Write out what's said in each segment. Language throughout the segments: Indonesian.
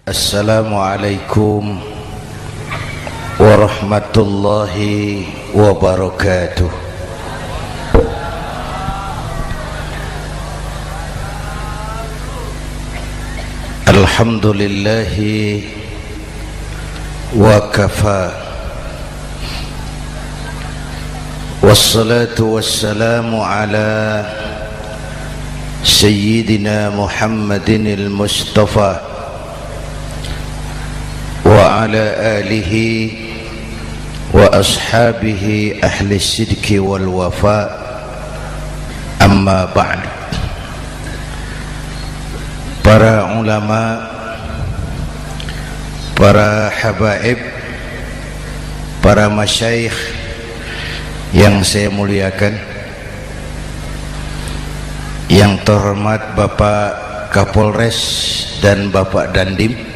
Assalamualaikum warahmatullahi wabarakatuh. Alhamdulillahi wa kafa, wassalatu wassalamu ala sayyidina Muhammadin al-Mustafa wa ala alihi wa ashabihi ahli sidki wal wafa, amma ba'd. Para ulama, para habaib, para masyayikh yang saya muliakan, yang terhormat Bapak Kapolres dan Bapak Dandim,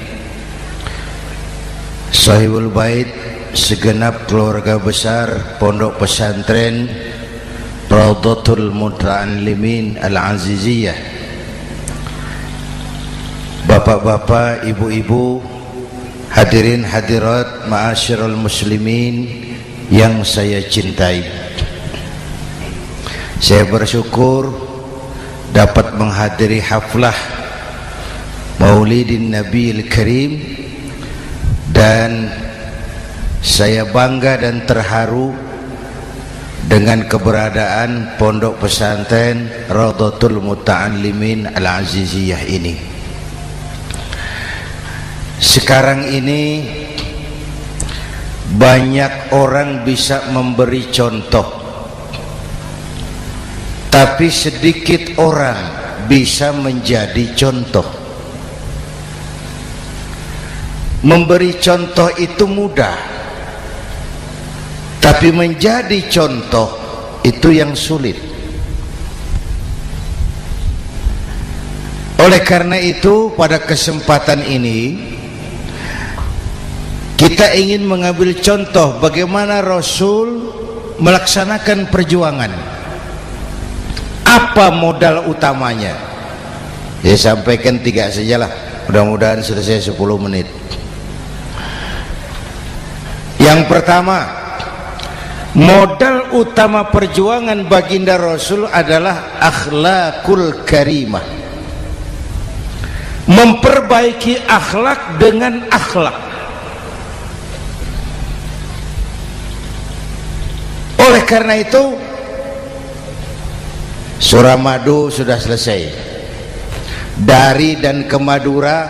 Sahibul Bait, segenap keluarga besar Pondok Pesantren Raudhatul Muta'allimin Al-Aziziyah, bapak-bapak, ibu-ibu, hadirin hadirat ma'asyiral muslimin yang saya cintai. Saya bersyukur dapat menghadiri haflah Maulidin Nabiil Karim, dan saya bangga dan terharu dengan keberadaan Pondok Pesantren Raudhatul Muta'allimin Al-Aziziyah ini. Sekarang ini banyak orang bisa memberi contoh, tapi sedikit orang bisa menjadi contoh. Memberi contoh itu mudah, tapi menjadi contoh itu yang sulit. Oleh karena itu, pada kesempatan ini kita ingin mengambil contoh bagaimana Rasul melaksanakan perjuangan. Apa modal utamanya? Saya sampaikan 3 sajalah, mudah-mudahan selesai 10 menit. Yang pertama, modal utama perjuangan baginda Rasul adalah akhlakul karimah. Memperbaiki akhlak dengan akhlak. Oleh karena itu, surah Madu sudah selesai. Dari dan ke Madura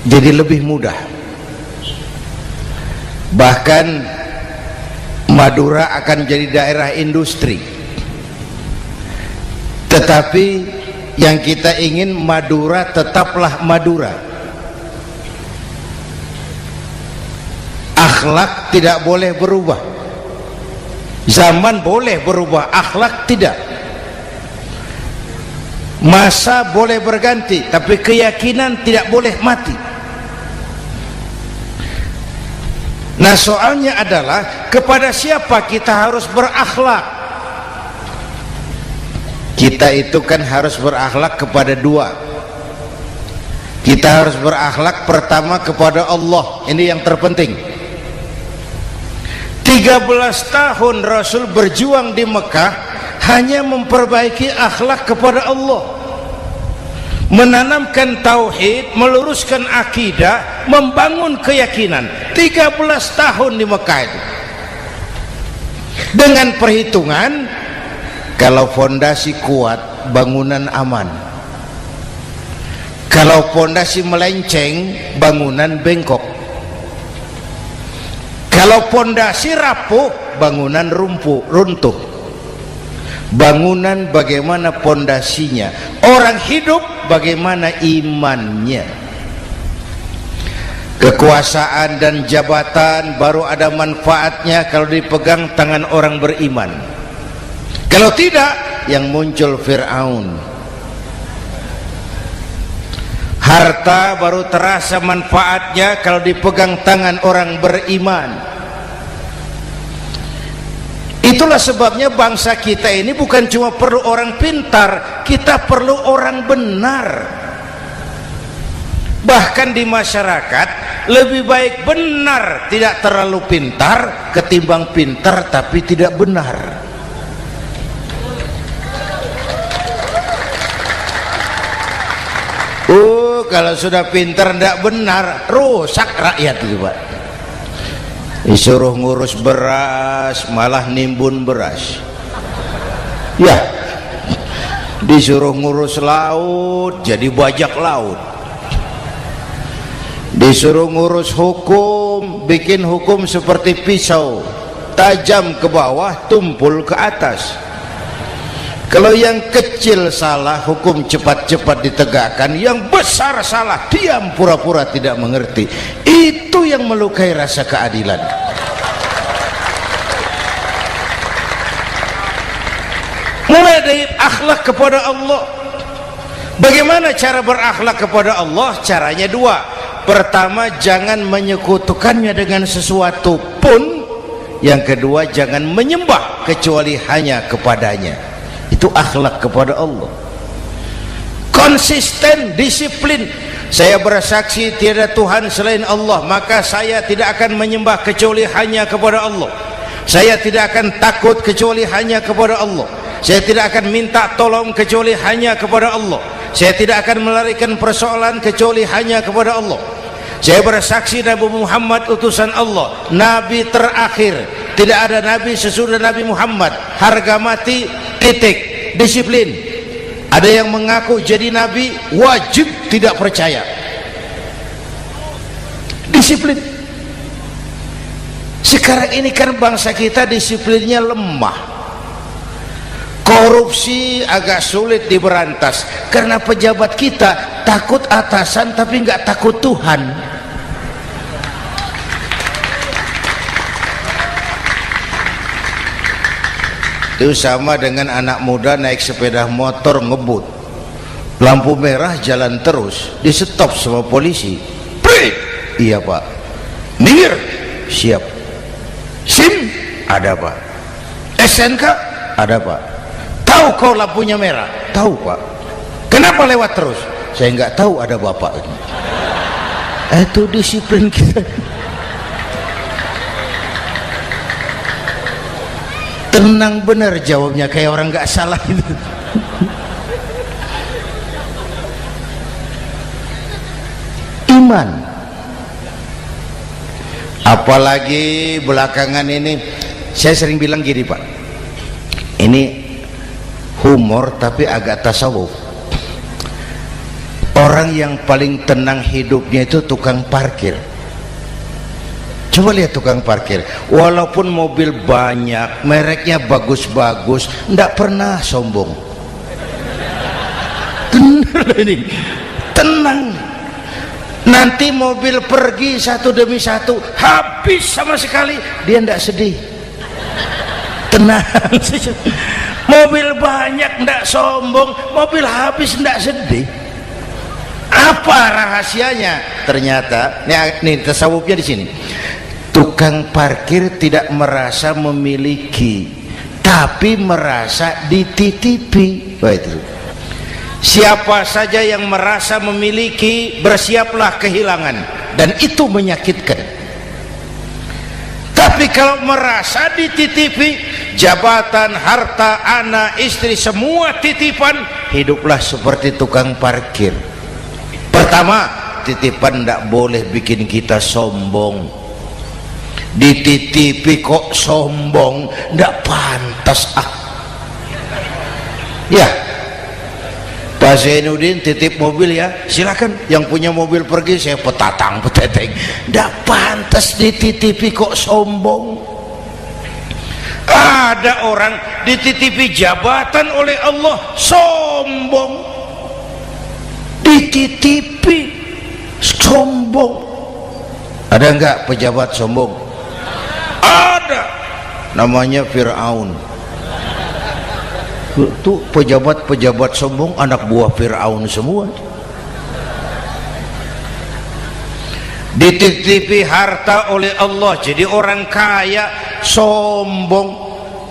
jadi lebih mudah. Bahkan Madura akan jadi daerah industri. Tetapi yang kita ingin, Madura tetaplah Madura. Akhlak tidak boleh berubah. Zaman boleh berubah, akhlak tidak. Masa boleh berganti, tapi keyakinan tidak boleh mati. Nah, soalnya adalah kepada siapa kita harus berakhlak. Kita itu kan harus berakhlak kepada 2. Kita harus berakhlak pertama kepada Allah. Ini yang terpenting. 13 tahun Rasul berjuang di Mekah hanya memperbaiki akhlak kepada Allah, menanamkan tauhid, meluruskan akidah, membangun keyakinan. 13 tahun di Mekah itu, dengan perhitungan kalau fondasi kuat, bangunan aman. Kalau fondasi melenceng, bangunan bengkok. Kalau fondasi rapuh, bangunan runtuh. Bangunan bagaimana fondasinya? Orang hidup bagaimana imannya? Kekuasaan dan jabatan baru ada manfaatnya kalau dipegang tangan orang beriman. Kalau tidak, yang muncul Fir'aun. Harta baru terasa manfaatnya kalau dipegang tangan orang beriman. Itulah sebabnya bangsa kita ini bukan cuma perlu orang pintar, kita perlu orang benar. Bahkan di masyarakat lebih baik benar tidak terlalu pintar ketimbang pintar tapi tidak benar. Kalau sudah pintar tidak benar, rusak rakyat itu Pak. Disuruh ngurus beras malah nimbun beras, ya. Disuruh ngurus laut jadi bajak laut. Disuruh ngurus hukum, bikin hukum seperti pisau, tajam ke bawah, tumpul ke atas. Kalau yang kecil salah, hukum cepat-cepat ditegakkan. Yang besar salah, diam pura-pura tidak mengerti. Itu yang melukai rasa keadilan. Mulai dari akhlak kepada Allah. Bagaimana cara berakhlak kepada Allah? Caranya dua. Pertama, jangan menyekutukannya dengan sesuatu pun. Yang kedua, jangan menyembah kecuali hanya kepadanya. Itu akhlak kepada Allah. Konsisten, disiplin. Saya bersaksi tiada Tuhan selain Allah, maka saya tidak akan menyembah kecuali hanya kepada Allah. Saya tidak akan takut kecuali hanya kepada Allah. Saya tidak akan minta tolong kecuali hanya kepada Allah. Saya tidak akan melarikan persoalan kecuali hanya kepada Allah. Saya bersaksi Nabi Muhammad utusan Allah, Nabi terakhir. Tidak ada Nabi sesudah Nabi Muhammad. Harga mati, titik. Disiplin. Ada yang mengaku jadi Nabi, wajib tidak percaya. Disiplin. Sekarang ini kan bangsa kita disiplinnya lemah. Korupsi agak sulit diberantas karena pejabat kita takut atasan tapi nggak takut Tuhan. Itu sama dengan anak muda naik sepeda motor ngebut, lampu merah jalan terus, di stop sama polisi. Prit, iya Pak. Minggir, siap. SIM ada Pak. SNK ada Pak. Tahu kau lampunya merah? Tahu Pak. Kenapa lewat terus? Saya nggak tahu, ada Bapak. Itu disiplin kita. Tenang bener jawabnya, kayak orang nggak salah itu. Iman. Apalagi belakangan ini saya sering bilang gini Pak, ini humor tapi agak tasawuf. Orang yang paling tenang hidupnya itu tukang parkir. Coba lihat tukang parkir, walaupun mobil banyak, mereknya bagus-bagus, tidak pernah sombong. Tenang ini, tenang. Nanti mobil pergi satu demi satu, habis sama sekali, dia tidak sedih. Tenang. Mobil banyak tidak sombong, mobil habis tidak sedih. Apa rahasianya? Ternyata, nih tasawufnya di sini. Tukang parkir tidak merasa memiliki, tapi merasa dititipi. Wah, itu. Siapa saja yang merasa memiliki, bersiaplah kehilangan, dan itu menyakitkan. Tapi kalau merasa dititipi, jabatan, harta, anak, istri, semua titipan, hiduplah seperti tukang parkir. Pertama, titipan tidak boleh bikin kita sombong. Dititipi kok sombong, tidak pantas ya. Pak Zainuddin titip mobil ya, silakan. Yang punya mobil pergi, saya peteteng. Tidak pantas dititipi kok sombong. Ada orang dititipi jabatan oleh Allah sombong, dititipi sombong. Ada enggak pejabat sombong? Ada, namanya Fir'aun. Itu pejabat-pejabat sombong anak buah Fir'aun semua. Dititipi harta oleh Allah, jadi orang kaya sombong,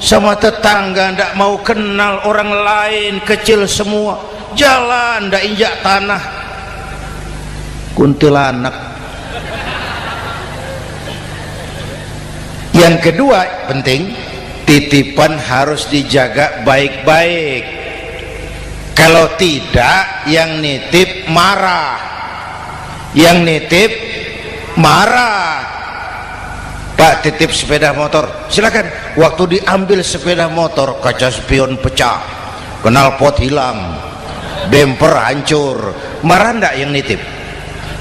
sama tetangga tidak mau kenal, orang lain kecil semua, jalan tidak injak tanah. kuntilanak. Yang kedua penting, titipan harus dijaga baik-baik. Kalau tidak, yang nitip marah. Yang nitip marah. Pak, titip sepeda motor, silakan. Waktu diambil sepeda motor, kaca spion pecah, knalpot hilang, bemper hancur. Marah enggak yang nitip?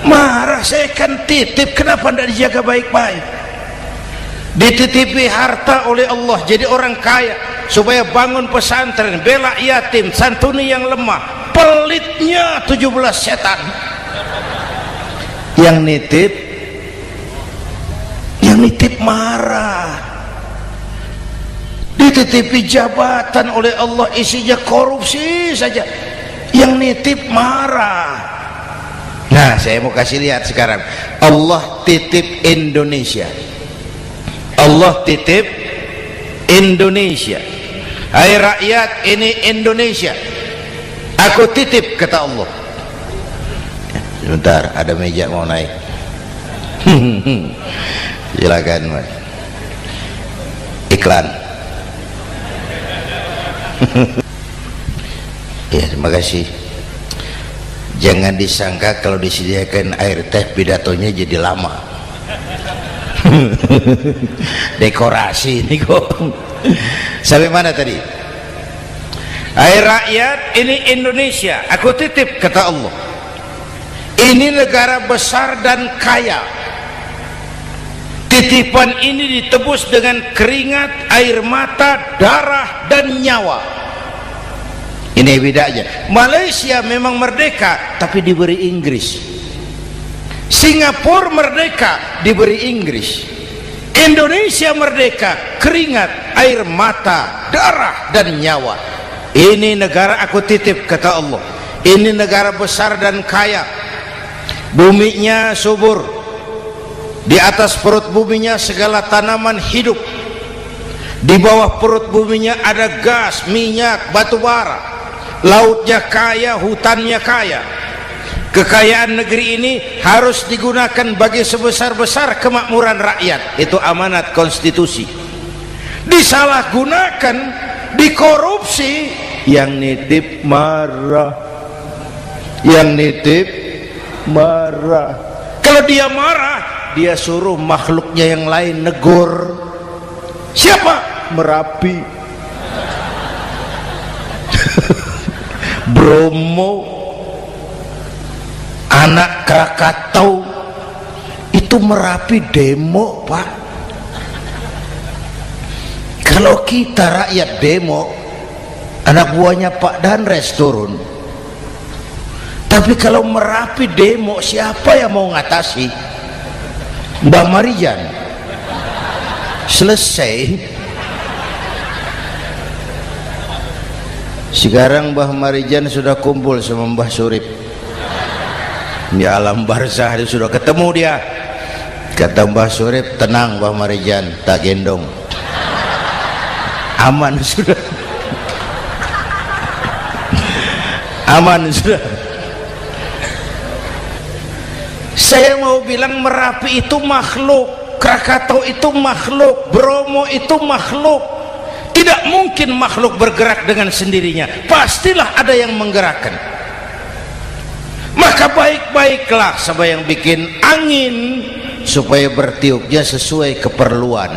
Marah. Saya kan titip, kenapa enggak dijaga baik-baik? Dititipi harta oleh Allah jadi orang kaya supaya bangun pesantren, bela yatim, santuni yang lemah. Pelitnya 17 setan. Yang nitip marah. Dititipi jabatan oleh Allah isinya korupsi saja, yang nitip marah. Nah, saya mau kasih lihat sekarang. Allah titip Indonesia. Allah titip Indonesia. Hai rakyat, ini Indonesia, aku titip, kata Allah. Sebentar, ada meja mau naik. Silakan Mas. Iklan. Ya, terima kasih. Jangan disangka kalau disediakan air teh pidatonya jadi lama. Dekorasi ini kok. Sampai mana tadi? Hai rakyat, ini Indonesia, aku titip, kata Allah. Ini negara besar dan kaya. Titipan ini ditebus dengan keringat, air mata, darah, dan nyawa. Ini bedanya. Malaysia memang merdeka tapi diberi Inggris. Singapura merdeka diberi Inggris. Indonesia merdeka, keringat, air mata, darah, dan nyawa. Ini negara aku titip, kata Allah. Ini negara besar dan kaya. Buminya subur. Di atas perut buminya segala tanaman hidup. Di bawah perut buminya ada gas, minyak, batu bara. Lautnya kaya, hutannya kaya. Kekayaan negeri ini harus digunakan bagi sebesar-besar kemakmuran rakyat. Itu amanat konstitusi. Disalahgunakan, dikorupsi, yang nitip marah. Yang nitip marah. Kalau dia marah, dia suruh makhluknya yang lain negur. Siapa? Merapi. Bromo, anak Krakatau, itu Merapi demo, Pak. Kalau kita rakyat demo, anak buahnya Pak Danres turun. Tapi kalau Merapi demo, siapa yang mau ngatasi? Mbak Marijan. Selesai. Sekarang Mbah Marijan sudah kumpul sama Mbah Surip di alam barzah, dia sudah ketemu dia. Kata Mbah Surip, tenang Mbah Marijan, tak gendong, aman sudah. Aman sudah. Saya mau bilang Merapi itu makhluk, Krakatau itu makhluk, Bromo itu makhluk. Tidak mungkin makhluk bergerak dengan sendirinya, pastilah ada yang menggerakkan. Maka baik-baiklah sama yang bikin angin supaya bertiupnya sesuai keperluan.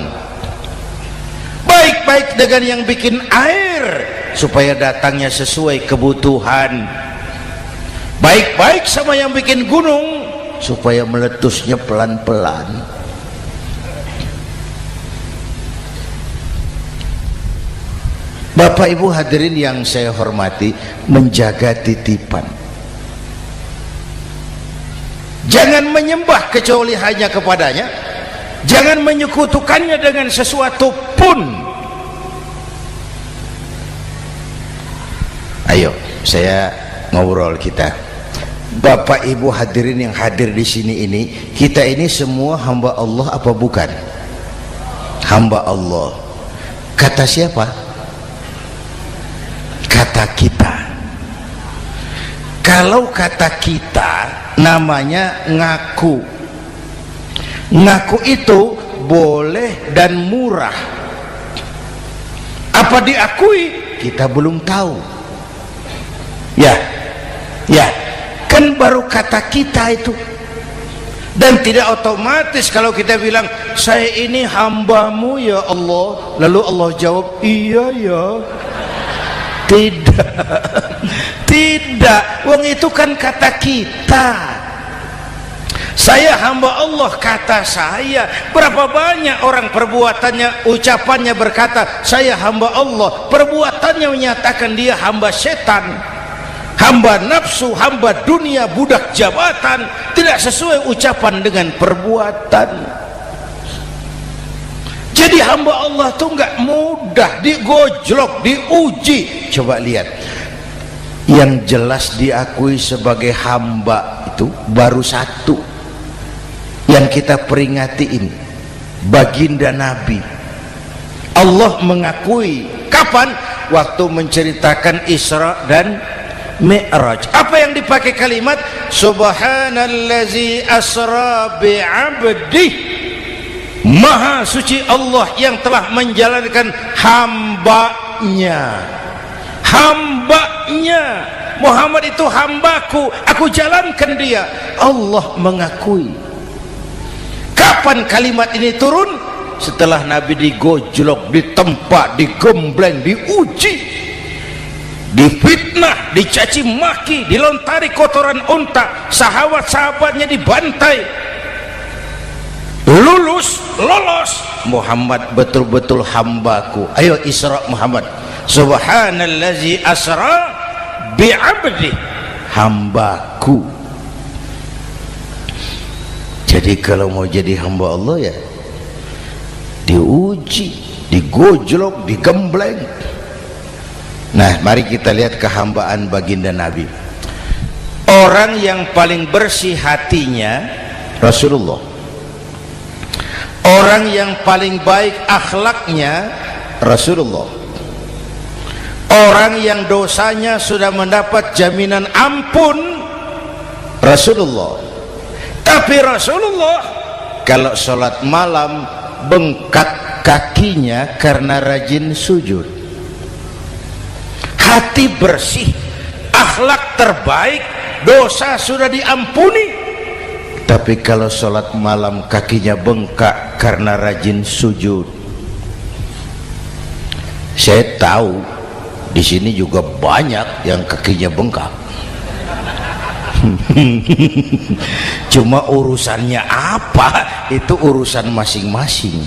Baik-baik dengan yang bikin air supaya datangnya sesuai kebutuhan. Baik-baik sama yang bikin gunung supaya meletusnya pelan-pelan. Bapak Ibu hadirin yang saya hormati, menjaga titipan. Jangan menyembah kecuali hanya kepadanya. Jangan menyekutukannya dengan sesuatu pun. Ayo, saya ngobrol kita. Bapak Ibu hadirin yang hadir di sini ini, kita ini semua hamba Allah apa bukan? Hamba Allah. Kata siapa? Kata kita. Kalau kata kita, namanya ngaku. Ngaku itu boleh dan murah. Apa diakui? Kita belum tahu. Ya, kan baru kata kita itu. Dan tidak otomatis kalau kita bilang saya ini hambamu ya Allah, lalu Allah jawab iya ya. Tidak, wong itu kan kata kita. Saya hamba Allah, kata saya. Berapa banyak orang perbuatannya, ucapannya berkata saya hamba Allah, perbuatannya menyatakan dia hamba setan, hamba nafsu, hamba dunia, budak jabatan. Tidak sesuai ucapan dengan perbuatan. Jadi hamba Allah itu nggak mudah, digojlok, diuji. Coba lihat, yang jelas diakui sebagai hamba itu baru satu yang kita peringati ini, baginda Nabi. Allah mengakui kapan? Waktu menceritakan Isra dan Mi'raj. Apa yang dipakai kalimat? Subhanallazi asra bi'abdih. Maha suci Allah yang telah menjalankan hambanya. Hambanya Muhammad itu hambaku, aku jalankan dia. Allah mengakui. Kapan kalimat ini turun? Setelah Nabi digojlok, ditempa, digembleng, diuji, difitnah, dicaci maki, dilontari kotoran unta, sahabat-sahabatnya dibantai. Lolos, Muhammad betul-betul hambaku. Ayo Isra Muhammad. Subhanallazi asra bi'abdi, hambaku. Jadi kalau mau jadi hamba Allah ya diuji, digojlok, digembleng. Nah, mari kita lihat kehambaan baginda Nabi. Orang yang paling bersih hatinya Rasulullah. Orang yang paling baik akhlaknya Rasulullah. Orang yang dosanya sudah mendapat jaminan ampun Rasulullah. Tapi Rasulullah kalau sholat malam bengkak kakinya karena rajin sujud. Hati bersih, akhlak terbaik, dosa sudah diampuni. Tapi kalau sholat malam kakinya bengkak karena rajin sujud. Saya tahu di sini juga banyak yang kakinya bengkak. Cuma urusannya apa? Itu urusan masing-masing.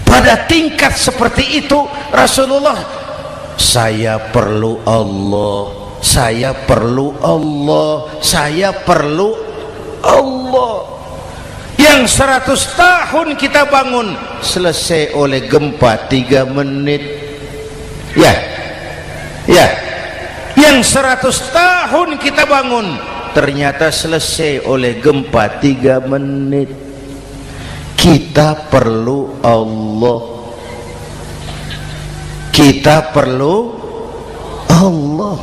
Pada tingkat seperti itu Rasulullah, saya perlu Allah, saya perlu Allah, saya perlu Allah. Yang 100 tahun kita bangun selesai oleh gempa 3 menit. Ya. Yang 100 tahun kita bangun ternyata selesai oleh gempa 3 menit. Kita perlu Allah, kita perlu Allah.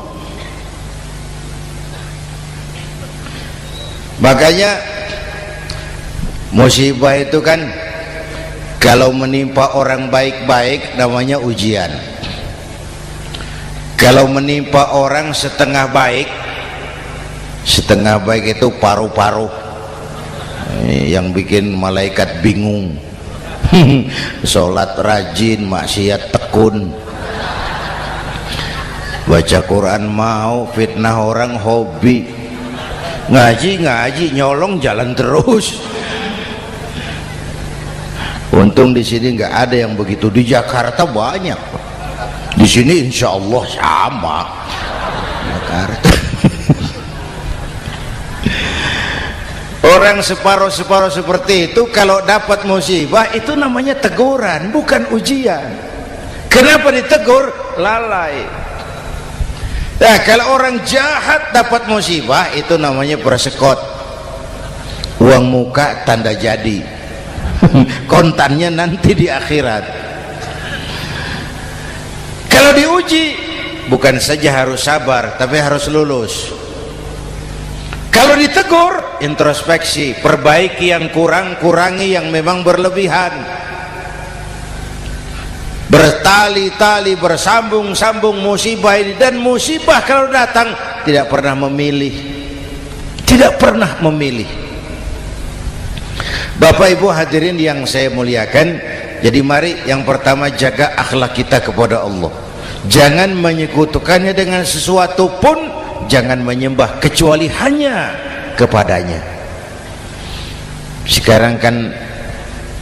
Makanya musibah itu kan kalau menimpa orang baik-baik namanya ujian. Kalau menimpa orang setengah baik itu paru-paru yang bikin malaikat bingung. Sholat rajin, maksiat tekun, baca Quran mau, fitnah orang hobi, ngaji nyolong jalan terus. Untung di sini nggak ada yang begitu. Di Jakarta banyak. Di sini insya Allah sama. Jakarta. Orang separuh-separuh seperti itu kalau dapat musibah itu namanya teguran, bukan ujian. Kenapa ditegur? Lalai. Nah, kalau orang jahat dapat musibah itu namanya persekot. Uang muka tanda jadi. Kontannya nanti di akhirat. Kalau diuji bukan saja harus sabar tapi harus lulus. Kalau ditegur, introspeksi, perbaiki yang kurang, kurangi yang memang berlebihan. Bertali-tali, bersambung-sambung musibah ini, dan musibah kalau datang tidak pernah memilih, tidak pernah memilih. Bapak Ibu hadirin yang saya muliakan, jadi mari yang pertama jaga akhlak kita kepada Allah. Jangan menyekutukannya dengan sesuatu pun, jangan menyembah kecuali hanya kepadanya. Sekarang kan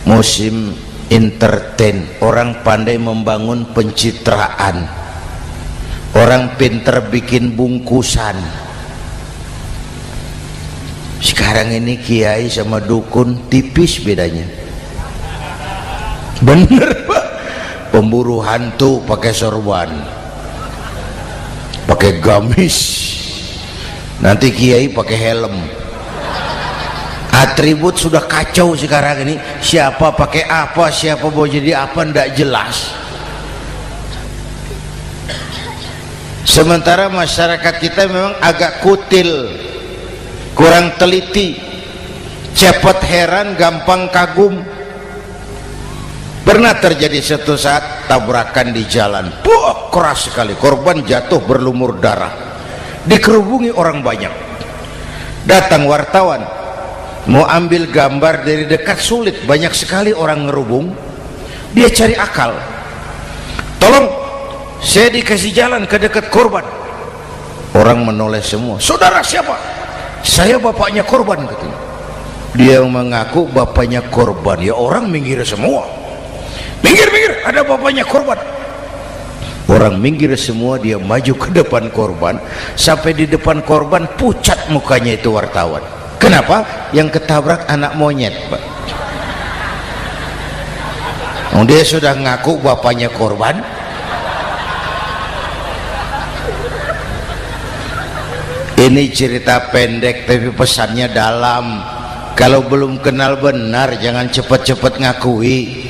musim entertain, orang pandai membangun pencitraan, orang pinter bikin bungkusan. Sekarang ini kiai sama dukun tipis bedanya. Bener Pak, pemburu hantu pakai sorban, pakai gamis, nanti kiai pakai helm. Atribut sudah kacau sekarang ini, siapa pakai apa, siapa mau jadi apa, ndak jelas. Sementara masyarakat kita memang agak kutil, kurang teliti, cepat heran, gampang kagum. Pernah terjadi satu saat tabrakan di jalan, keras sekali, korban jatuh berlumur darah, dikerubungi orang banyak. Datang wartawan mau ambil gambar dari dekat, sulit, banyak sekali orang ngerubung. Dia cari akal, tolong saya dikasih jalan ke dekat korban. Orang menoleh semua. Saudara siapa? Saya bapaknya korban, katanya. Dia mengaku bapaknya korban. Ya orang minggir semua, minggir, ada bapaknya korban. Orang minggir semua, dia maju ke depan korban. Sampai di depan korban pucat mukanya itu wartawan. Kenapa? Yang ketabrak anak monyet, Pak. Dia sudah ngaku bapaknya korban. Ini cerita pendek tapi pesannya dalam. Kalau belum kenal benar jangan cepat-cepat ngakui.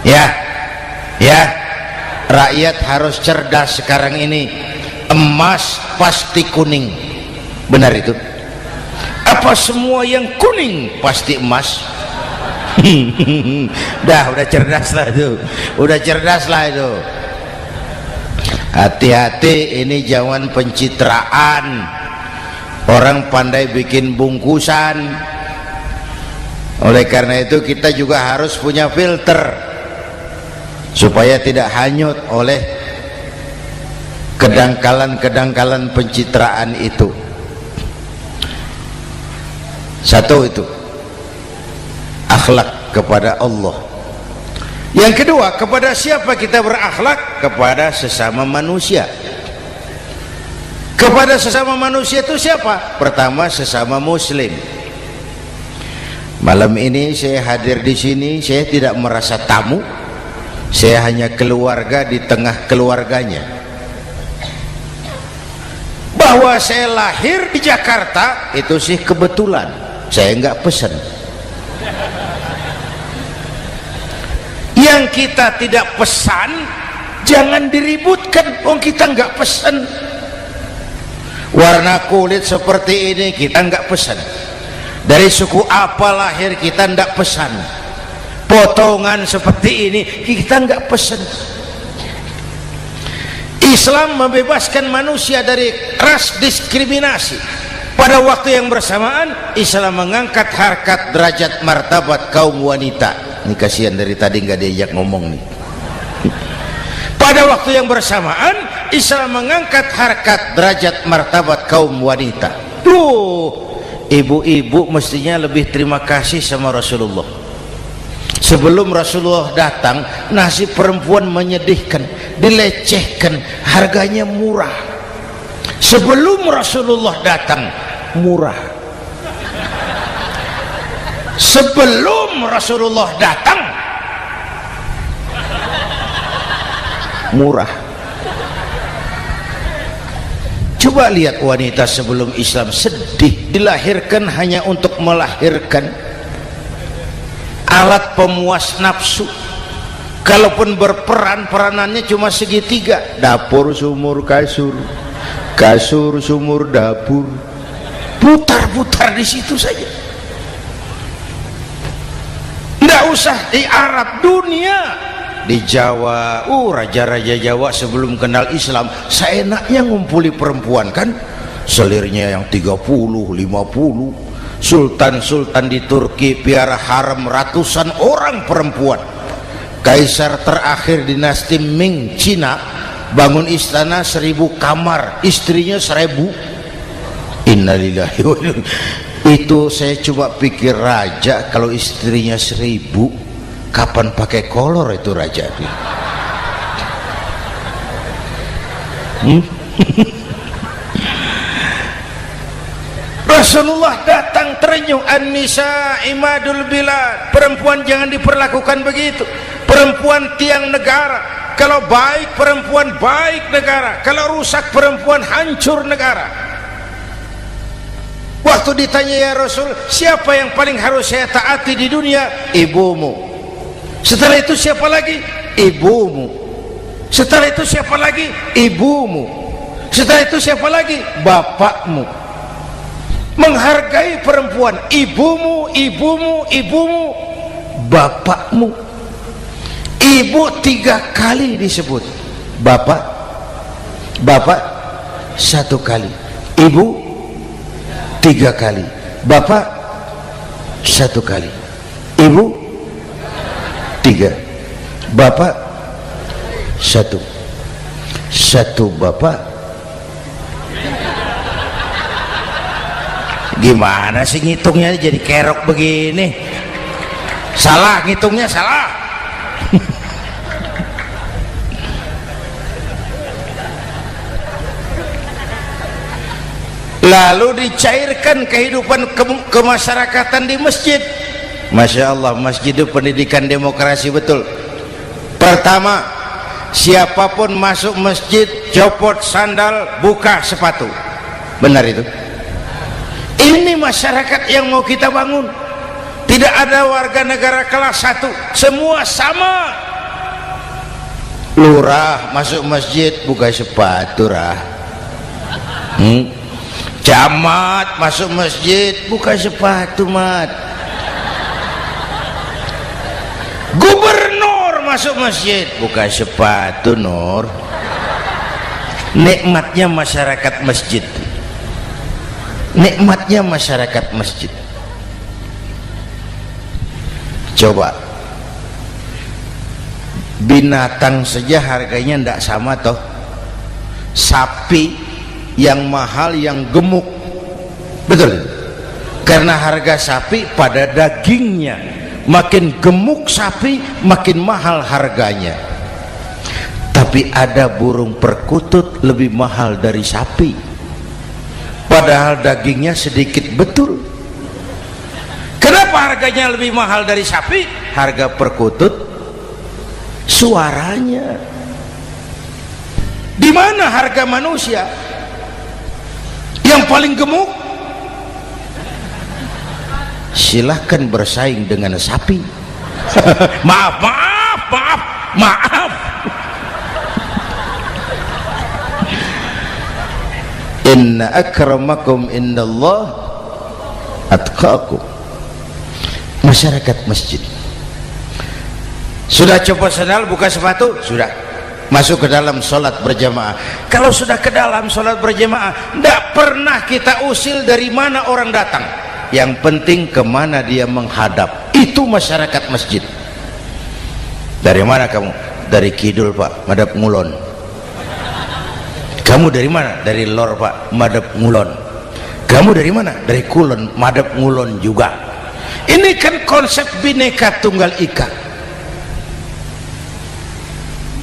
Ya, rakyat harus cerdas sekarang ini. Emas pasti kuning, benar itu? Apa semua yang kuning pasti emas? udah cerdas lah itu, udah cerdas lah itu. Hati-hati, ini zaman pencitraan. Orang pandai bikin bungkusan. Oleh karena itu kita juga harus punya filter supaya tidak hanyut oleh kedangkalan-kedangkalan pencitraan itu. Satu itu akhlak kepada Allah. Yang kedua, kepada siapa kita berakhlak? Kepada sesama manusia. Kepada sesama manusia itu siapa? Pertama, sesama muslim. Malam ini saya hadir di sini, saya tidak merasa tamu. Saya hanya keluarga di tengah keluarganya. Bahwa saya lahir di Jakarta itu sih kebetulan, saya nggak pesan. Yang kita tidak pesan jangan diributkan. Kita nggak pesan. Warna kulit seperti ini kita nggak pesan. Dari suku apa lahir kita nggak pesan. Potongan seperti ini kita nggak pesan. Islam membebaskan manusia dari ras diskriminasi. Pada waktu yang bersamaan Islam mengangkat harkat, derajat, martabat kaum wanita. Ini kasihan dari tadi nggak diajak ngomong nih. Pada waktu yang bersamaan Islam mengangkat harkat, derajat, martabat kaum wanita. Ibu-ibu mestinya lebih terima kasih sama Rasulullah. Sebelum Rasulullah datang, nasib perempuan menyedihkan, dilecehkan, harganya murah. Sebelum Rasulullah datang, murah. Sebelum Rasulullah datang, murah. Coba lihat wanita sebelum Islam, sedih, dilahirkan hanya untuk melahirkan, alat pemuas nafsu. Kalaupun berperan, peranannya cuma segitiga, dapur sumur kasur, kasur sumur dapur. putar-putar di situ saja, tidak usah di Arab, dunia. Di Jawa, raja-raja Jawa sebelum kenal Islam seenaknya ngumpuli perempuan kan, selirnya yang 30, 50. Sultan-sultan di Turki piara harem ratusan orang perempuan. Kaisar terakhir dinasti Ming Cina bangun istana 1000 kamar, istrinya 1000. Innalillahi wa inna. Itu saya coba pikir, raja kalau istrinya 1000, kapan pakai kolor itu raja? Rasulullah datang terenyuh, an-nisa imadul bilad, perempuan jangan diperlakukan begitu, perempuan tiang negara. Kalau baik perempuan baik negara, kalau rusak perempuan hancur negara. Waktu ditanya, ya Rasul, siapa yang paling harus saya taati di dunia? Ibumu. Setelah itu siapa lagi? Ibumu. Setelah itu siapa lagi? Ibumu. Setelah itu siapa lagi? Bapakmu. Menghargai perempuan, ibumu, ibumu, ibumu, bapakmu. Ibu 3 kali disebut, bapak 1 kali, ibu 3 kali, bapak 1 kali, ibu 3, bapak 1 bapak. Gimana sih ngitungnya jadi kerok begini? Salah ngitungnya, salah. Lalu dicairkan kehidupan kemasyarakatan di masjid. Masya Allah, masjid itu pendidikan demokrasi betul. Pertama, siapapun masuk masjid copot sandal, buka sepatu. Benar itu? Ini masyarakat yang mau kita bangun. Tidak ada warga negara kelas 1, semua sama. Lurah masuk masjid buka sepatu, rah. Camat masuk masjid buka sepatu, mat. Gubernur masuk masjid buka sepatu, Nur. Nikmatnya masyarakat masjid, nikmatnya masyarakat masjid. Coba binatang saja harganya tidak sama toh. Sapi yang mahal yang gemuk, betul? Karena harga sapi pada dagingnya, makin gemuk sapi makin mahal harganya. Tapi ada burung perkutut lebih mahal dari sapi, padahal dagingnya sedikit, betul. Kenapa harganya lebih mahal dari sapi? Harga perkutut suaranya. Di mana harga manusia yang paling gemuk? Silahkan bersaing dengan sapi. Maaf. Inna akramakum indallah atqakum. Masyarakat masjid sudah copot sandal, buka sepatu, sudah masuk ke dalam sholat berjamaah. Kalau sudah ke dalam sholat berjamaah, tidak pernah kita usil dari mana orang datang, yang penting kemana dia menghadap. Itu masyarakat masjid. Dari mana kamu? Dari kidul, Pak, madhab ngulon. Kamu dari mana? Dari lor, Pak, madhab ngulon. Kamu dari mana? Dari kulon, madhab ngulon juga. Ini kan konsep bineka tunggal ika.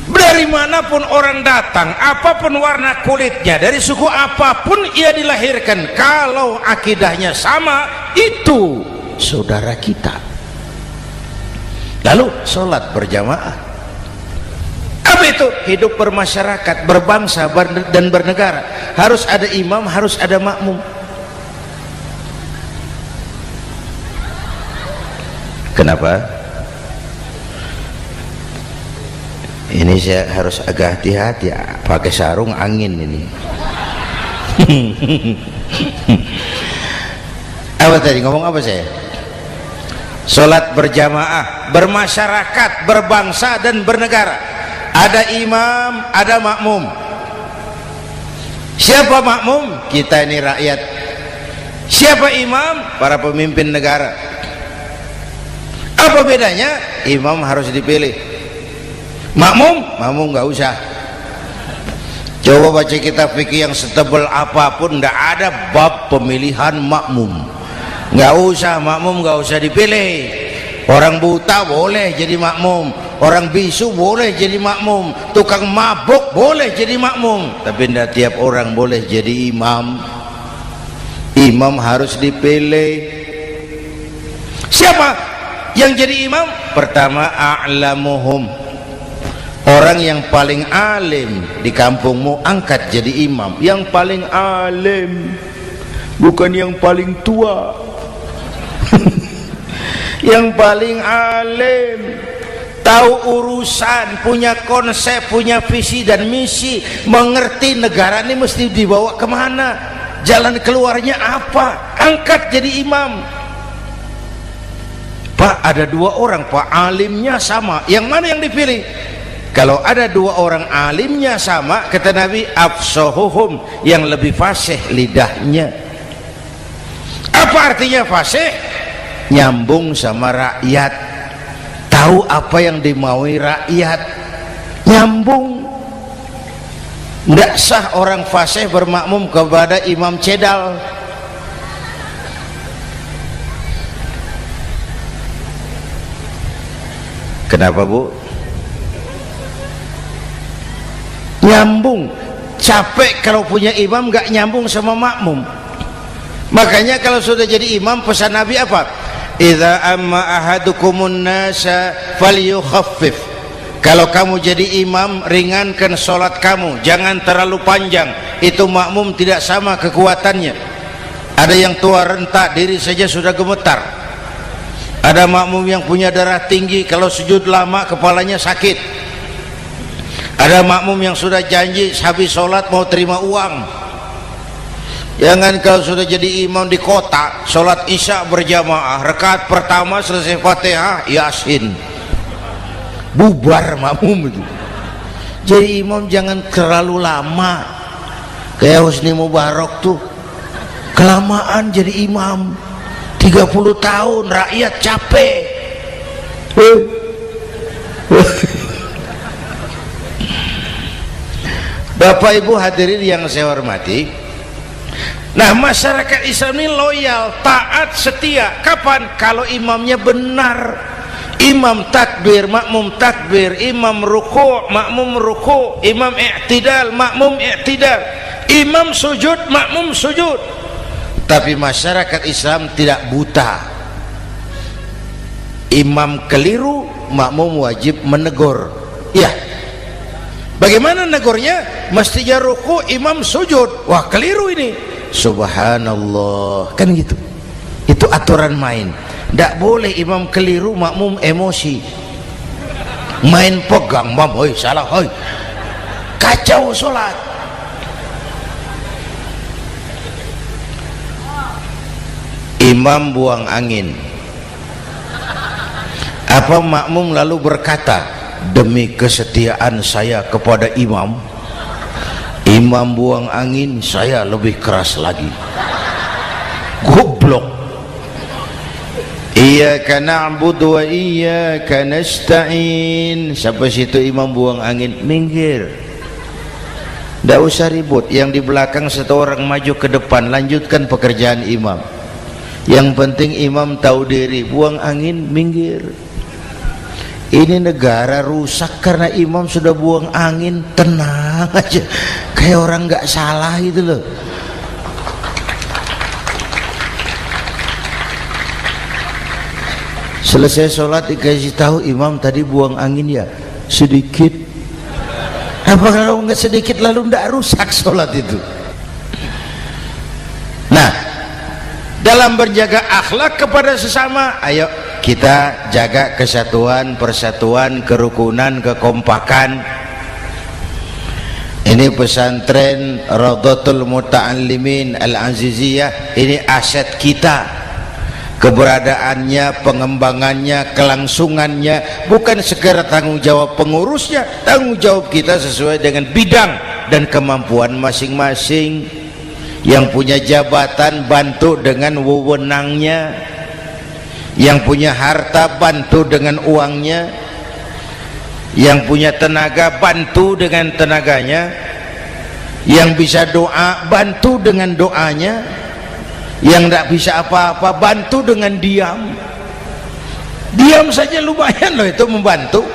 Dari manapun orang datang, apapun warna kulitnya, dari suku apapun ia dilahirkan, kalau akidahnya sama, itu saudara kita. Lalu sholat berjamaah. Apa itu? Hidup bermasyarakat, berbangsa dan bernegara. Harus ada imam, harus ada makmum. Kenapa? Ini saya harus agak hati-hati, pakai sarung angin ini. Apa tadi ngomong apa saya? Sholat berjamaah, bermasyarakat, berbangsa dan bernegara. Ada imam, ada makmum. Siapa makmum? Kita ini rakyat. Siapa imam? Para pemimpin negara. Apa bedanya? Imam harus dipilih. Makmum nggak usah. Coba baca kitab fikih yang setebal apapun, nggak ada bab pemilihan makmum. Nggak usah, makmum nggak usah dipilih. Orang buta boleh jadi makmum, orang bisu boleh jadi makmum, tukang mabuk boleh jadi makmum, tapi tidak tiap orang boleh jadi imam. Imam harus dipilih. Siapa yang jadi imam? Pertama, a'lamuhum, orang yang paling alim di kampungmu angkat jadi imam. Yang paling alim, bukan yang paling tua. Yang paling alim, tahu urusan, punya konsep, punya visi dan misi, mengerti negara ini mesti dibawa kemana, jalan keluarnya apa, angkat jadi imam. Pak, ada dua orang Pak, alimnya sama, yang mana yang dipilih? Kalau ada dua orang alimnya sama, kata Nabi, afsahuhum, yang lebih fasih lidahnya. Apa artinya fasih? Nyambung sama rakyat, tahu apa yang dimaui rakyat, nyambung. Tidak sah orang fasih bermakmum kepada imam cedal. Kenapa Bu? Nyambung. Capek kalau punya imam gak nyambung sama makmum. Makanya kalau sudah jadi imam, pesan Nabi apa? Idza amma ahadukumun nasa falyukhaffif. Kalau kamu jadi imam, ringankan sholat kamu, jangan terlalu panjang. Itu makmum tidak sama kekuatannya. Ada yang tua renta, diri saja sudah gemetar. Ada makmum yang punya darah tinggi, kalau sujud lama kepalanya sakit. Ada makmum yang sudah janji habis sholat mau terima uang. Jangan kalau sudah jadi imam di kota, sholat isya berjamaah, rakaat pertama selesai Fatihah, Yasin, bubar makmum itu. Jadi imam jangan terlalu lama, kayak Husni Mubarak tuh kelamaan jadi imam 30 tahun, rakyat capek. Bapak Ibu hadirin yang saya hormati, nah masyarakat Islam ini loyal, taat, setia. Kapan? Kalau imamnya benar. Imam takbir, makmum takbir, imam ruku', makmum ruku', imam i'tidal, makmum i'tidal, imam sujud, makmum sujud. Tapi masyarakat Islam tidak buta. Imam keliru, makmum wajib menegur. Ya, bagaimana negurnya? Mestinya ruku', imam sujud. Wah, keliru ini. Subhanallah, kan gitu. Itu aturan main. Tidak boleh imam keliru, makmum emosi, main pegang, mam, hoi salah, hoi, kacau sholat. Imam buang angin, apa makmum lalu berkata, demi kesetiaan saya kepada imam, imam buang angin, saya lebih keras lagi. Goblok. Iyyaka na'budu wa iyyaka nasta'in. Sampai situ imam buang angin, minggir. Tidak usah ribut. Yang di belakang satu orang maju ke depan, lanjutkan pekerjaan imam. Yang penting imam tahu diri, buang angin, minggir. Ini negara rusak karena imam sudah buang angin, tenang aja, kayak orang nggak salah itu loh. Selesai sholat dikasih tahu imam tadi buang angin ya sedikit. Apa kalau nggak sedikit lalu nggak rusak sholat itu? Nah, dalam berjaga akhlak kepada sesama, ayo kita jaga kesatuan, persatuan, kerukunan, kekompakan. Ini pesantren Raudhatul Muta'allimin Al-Aziziyah, ini aset kita, keberadaannya, pengembangannya, kelangsungannya, bukan sekedar tanggung jawab pengurusnya, tanggung jawab kita sesuai dengan bidang dan kemampuan masing-masing. Yang punya jabatan bantu dengan wewenangnya, yang punya harta bantu dengan uangnya, yang punya tenaga bantu dengan tenaganya, yang bisa doa bantu dengan doanya, yang tidak bisa apa-apa bantu dengan diam. Diam saja lumayan loh itu membantu.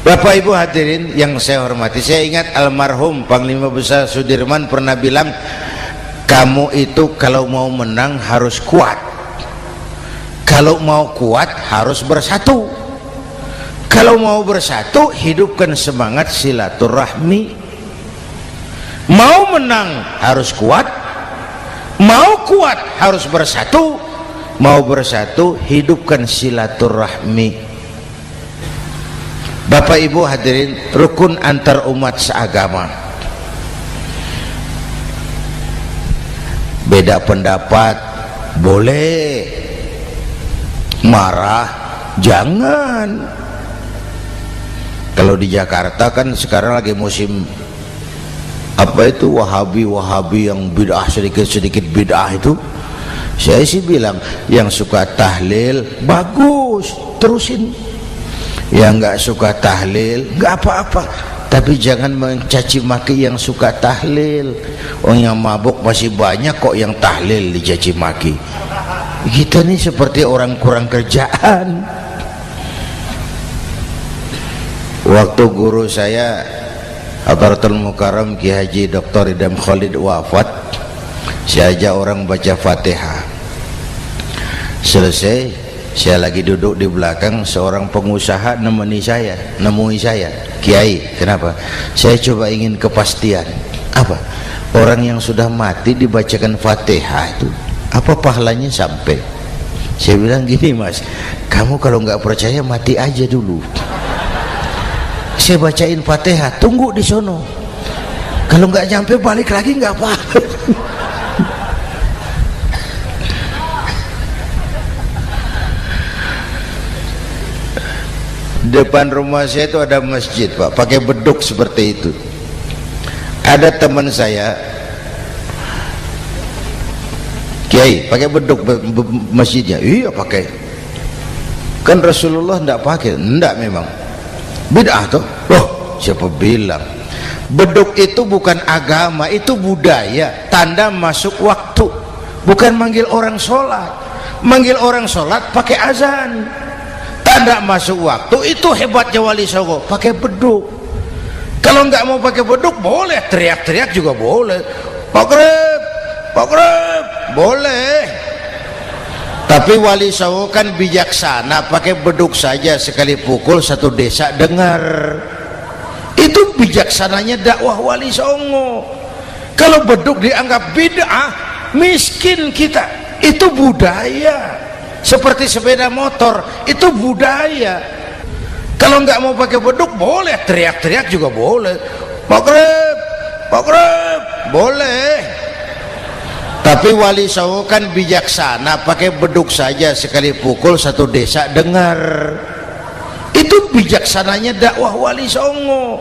Bapak Ibu hadirin yang saya hormati, saya ingat almarhum Panglima Besar Sudirman pernah bilang, kamu itu kalau mau menang harus kuat, kalau mau kuat harus bersatu, kalau mau bersatu hidupkan semangat silaturahmi. Mau menang harus kuat, mau kuat harus bersatu, mau bersatu hidupkan silaturahmi. Bapak Ibu hadirin, rukun antar umat seagama. Beda pendapat boleh, marah jangan. Kalau di Jakarta kan sekarang lagi musim apa itu wahabi yang bid'ah, sedikit bid'ah itu. Saya sih bilang yang suka tahlil bagus, terusin. Yang nggak suka tahlil nggak apa-apa, tapi jangan mencaci maki yang suka tahlil. Orang yang mabuk masih banyak kok yang tahlil dicaci maki. Kita nih seperti orang kurang kerjaan. Waktu guru saya Hadratul Mukarram Ki Haji Dr. Idham Khalid wafat, saya ajak orang baca Fatihah. Selesai, saya lagi duduk di belakang, seorang pengusaha nemui saya, Kiai, kenapa? Saya coba ingin kepastian. Apa? Orang yang sudah mati dibacakan Fatihah itu apa pahalanya sampai? Saya bilang gini, Mas, kamu kalau nggak percaya mati aja dulu. Saya bacain Fatihah, tunggu di sono. Kalau nggak nyampe balik lagi nggak apa-apa. Depan rumah saya itu ada masjid, Pak, pakai beduk seperti itu. Ada teman saya, Kiai, pakai beduk masjidnya. Iya pakai. Kan Rasulullah tidak pakai. Tidak memang. Bid'ah tuh. Loh, siapa bilang? Beduk itu bukan agama, itu budaya, tanda masuk waktu. Bukan manggil orang sholat. Manggil orang sholat pakai azan. Tanda masuk waktu, itu hebatnya Wali Songo, pakai beduk. Kalau nggak mau pakai beduk boleh, teriak-teriak juga boleh. Maghrib, boleh. Tapi Wali Songo kan bijaksana, pakai beduk saja, sekali pukul satu desa dengar. Itu bijaksananya dakwah Wali Songo. Kalau beduk dianggap bid'ah, miskin kita. Itu budaya. Seperti sepeda motor, itu budaya. Kalau nggak mau pakai beduk boleh, teriak-teriak juga boleh. Maghrib, boleh. Tapi Wali Songo kan bijaksana, pakai beduk saja, sekali pukul satu desa dengar. Itu bijaksananya dakwah Wali Songo.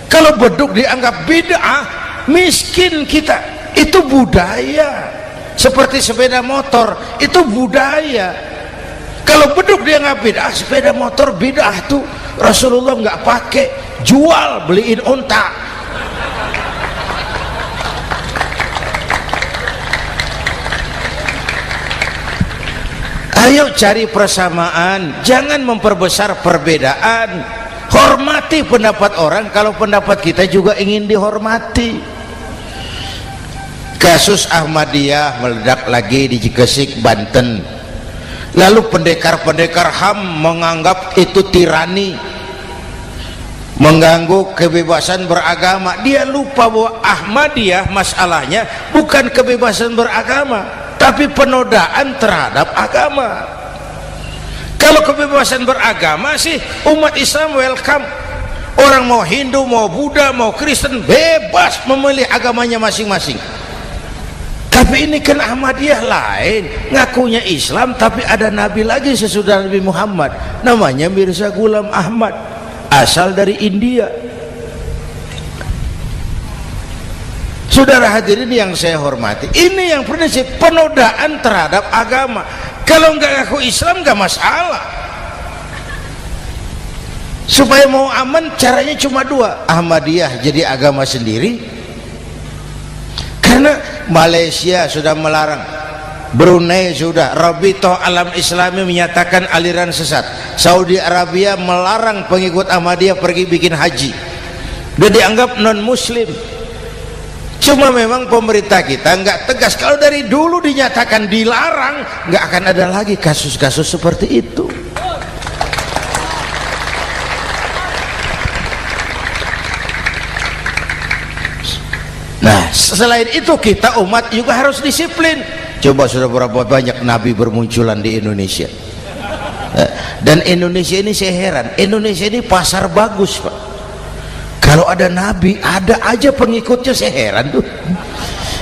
Kalau beduk dianggap bid'ah, miskin kita. Itu budaya. Seperti sepeda motor, itu budaya. Kalau beduk dia nggak bid'ah, sepeda motor bid'ah tuh. Rasulullah nggak pakai, jual, beliin unta. Ayo cari persamaan, jangan memperbesar perbedaan. Hormati pendapat orang kalau pendapat kita juga ingin dihormati. Kasus Ahmadiyah meledak lagi di Cikesik, Banten. Lalu pendekar-pendekar HAM menganggap itu tirani, mengganggu kebebasan beragama. Dia lupa bahwa Ahmadiyah masalahnya bukan kebebasan beragama, tapi penodaan terhadap agama. Kalau kebebasan beragama sih umat Islam welcome. Orang mau Hindu, mau Buddha, mau Kristen bebas memilih agamanya masing-masing. Tapi ini kan Ahmadiyah lain, ngakunya Islam tapi ada nabi lagi sesudah Nabi Muhammad, namanya Mirza Ghulam Ahmad, asal dari India. Saudara hadirin yang saya hormati, ini yang prinsip penodaan terhadap agama. Kalau nggak ngaku Islam nggak masalah. Supaya mau aman caranya cuma dua, Ahmadiyah jadi agama sendiri, karena Malaysia sudah melarang, Brunei sudah, Rabitoh Alam Islami menyatakan aliran sesat, Saudi Arabia melarang pengikut Ahmadiyah pergi bikin haji, udah dianggap non muslim. Cuma memang pemerintah kita nggak tegas. Kalau dari dulu dinyatakan dilarang, nggak akan ada lagi kasus-kasus seperti itu. Nah, selain itu kita umat juga harus disiplin. Coba sudah berapa banyak nabi bermunculan di Indonesia. Dan Indonesia ini saya heran, Indonesia ini pasar bagus, Pak. Kalau ada nabi, ada aja pengikutnya, saya heran tuh.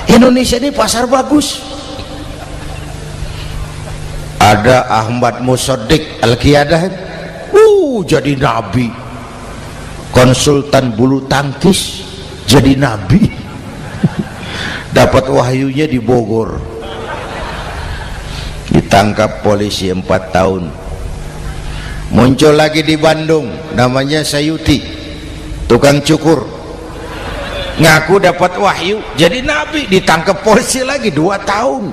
Indonesia ini pasar bagus. Ada Ahmad Musaddiq Al-Qiyadah, jadi nabi. Konsultan bulu tangkis jadi nabi. Dapat wahyunya di Bogor, ditangkap polisi 4 tahun. Muncul lagi di Bandung, namanya Sayuti, tukang cukur, ngaku dapat wahyu jadi nabi, ditangkap polisi lagi 2 tahun.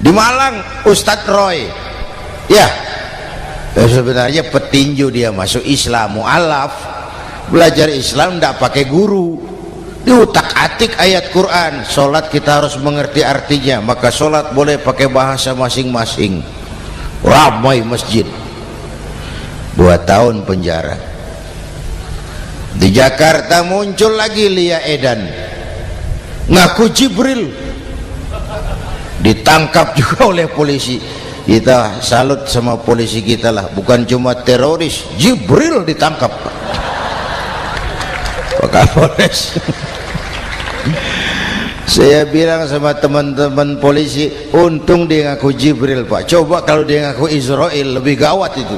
Di Malang Ustadz Roy, ya sebenarnya petinju, dia masuk Islam, mu'alaf, belajar Islam tidak pakai guru, diutak-atik ayat Quran. Sholat kita harus mengerti artinya, maka sholat boleh pakai bahasa masing-masing. Ramai masjid. 2 tahun penjara. Di Jakarta muncul lagi Lia Edan, ngaku Jibril, ditangkap juga oleh polisi. Kita salut sama polisi kita lah, bukan cuma teroris, Jibril ditangkap Pak Kapolres. Saya bilang sama teman-teman polisi, untung dia ngaku Jibril, Pak. Coba kalau dia ngaku Israel, lebih gawat itu.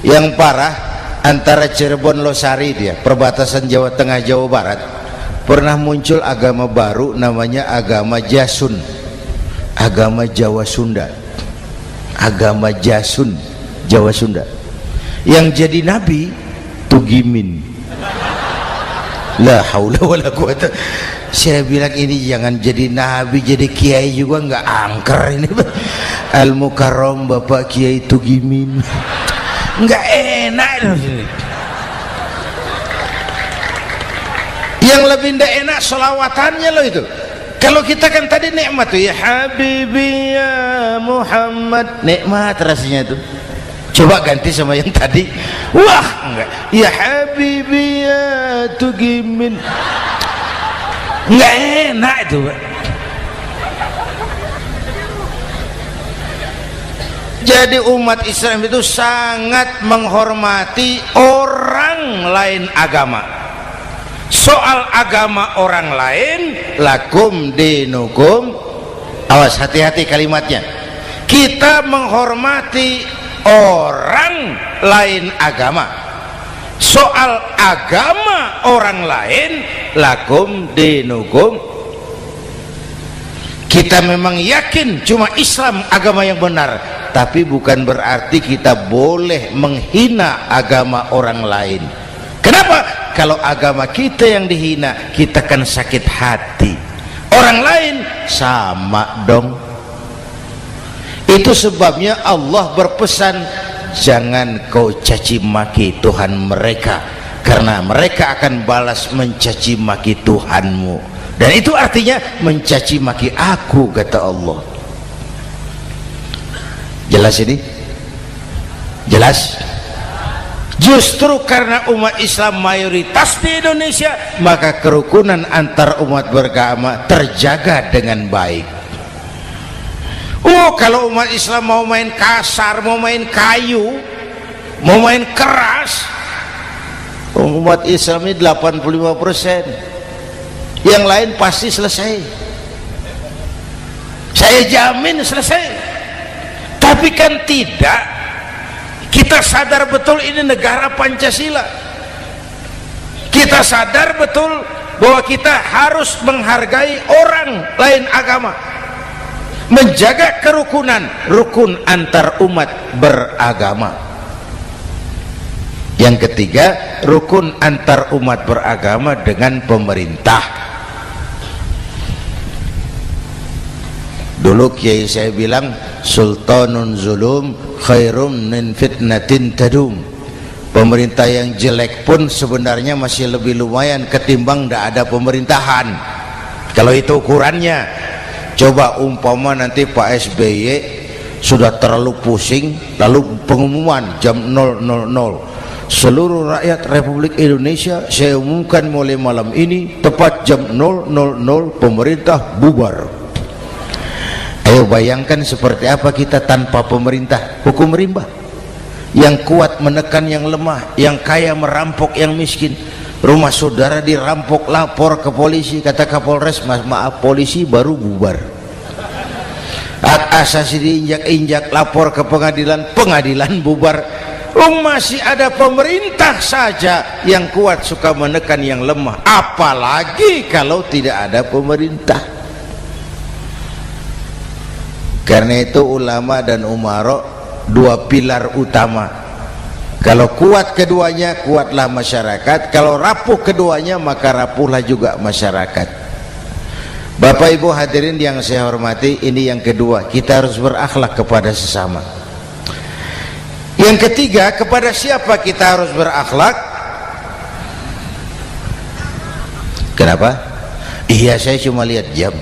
Yang parah, antara Cirebon Losari, dia perbatasan Jawa Tengah Jawa Barat, pernah muncul agama baru namanya agama Jasun, agama Jawa Sunda, agama Jasun Jawa Sunda. Yang jadi nabi Tugimin. La haula wala quwata. Saya bilang ini jangan jadi nabi, jadi kiai juga nggak angker ini. Al Mukarram Bapak Kiai Tugimin, nggak enak. Yang lebih nggak enak selawatannya loh itu. Kalau kita kan tadi nikmat tuh, ya Habibi ya Muhammad, nikmat rasanya tuh. Coba ganti sama yang tadi, wah enggak, ya Habibi ya Tugimin, enggak enak itu, Pak. Jadi umat Islam itu sangat menghormati orang lain agama. Soal agama orang lain, lakum dinukum, awas hati-hati kalimatnya. Kita menghormati orang lain agama. Soal agama orang lain, lakum dinukum, kita memang yakin cuma Islam agama yang benar, tapi bukan berarti kita boleh menghina agama orang lain. Kenapa? Kalau agama kita yang dihina, kita kan sakit hati. Orang lain sama dong. Itu sebabnya Allah berpesan, jangan kau caci maki Tuhan mereka, karena mereka akan balas mencaci maki Tuhanmu. Dan itu artinya mencaci maki aku, kata Allah. Jelas ini? Jelas? Justru karena umat Islam mayoritas di Indonesia, maka kerukunan antar umat beragama terjaga dengan baik. Kalau umat Islam mau main kasar, mau main kayu, mau main keras, Umat Islam ini 85%, yang lain pasti selesai, saya jamin selesai. Tapi kan tidak, kita sadar betul ini negara Pancasila, kita sadar betul bahwa kita harus menghargai orang lain agama, menjaga kerukunan, rukun antar umat beragama. Yang ketiga, rukun antar umat beragama dengan pemerintah. Dulu kiai saya bilang, sultanun zulum khairum min fitnatin tadum. Pemerintah yang jelek pun sebenarnya masih lebih lumayan ketimbang tidak ada pemerintahan, kalau itu ukurannya. Coba umpama nanti Pak SBY sudah terlalu pusing, lalu pengumuman jam 000, seluruh rakyat Republik Indonesia saya umumkan mulai malam ini tepat jam 000 pemerintah bubar. Ayo bayangkan seperti apa kita tanpa pemerintah. Hukum rimba, yang kuat menekan yang lemah, yang kaya merampok yang miskin. Rumah saudara dirampok, lapor ke polisi, kata Kapolres, maaf polisi baru bubar. Hak asasi diinjak-injak, lapor ke pengadilan, pengadilan bubar. Masih ada pemerintah saja yang kuat suka menekan yang lemah, apalagi kalau tidak ada pemerintah. Karena itu ulama dan umara dua pilar utama. Kalau kuat keduanya, kuatlah masyarakat. Kalau rapuh keduanya, maka rapuhlah juga masyarakat. Bapak Ibu hadirin yang saya hormati, ini yang kedua, kita harus berakhlak kepada sesama. Yang ketiga, kepada siapa kita harus berakhlak? Kenapa? Iya, saya cuma lihat jam.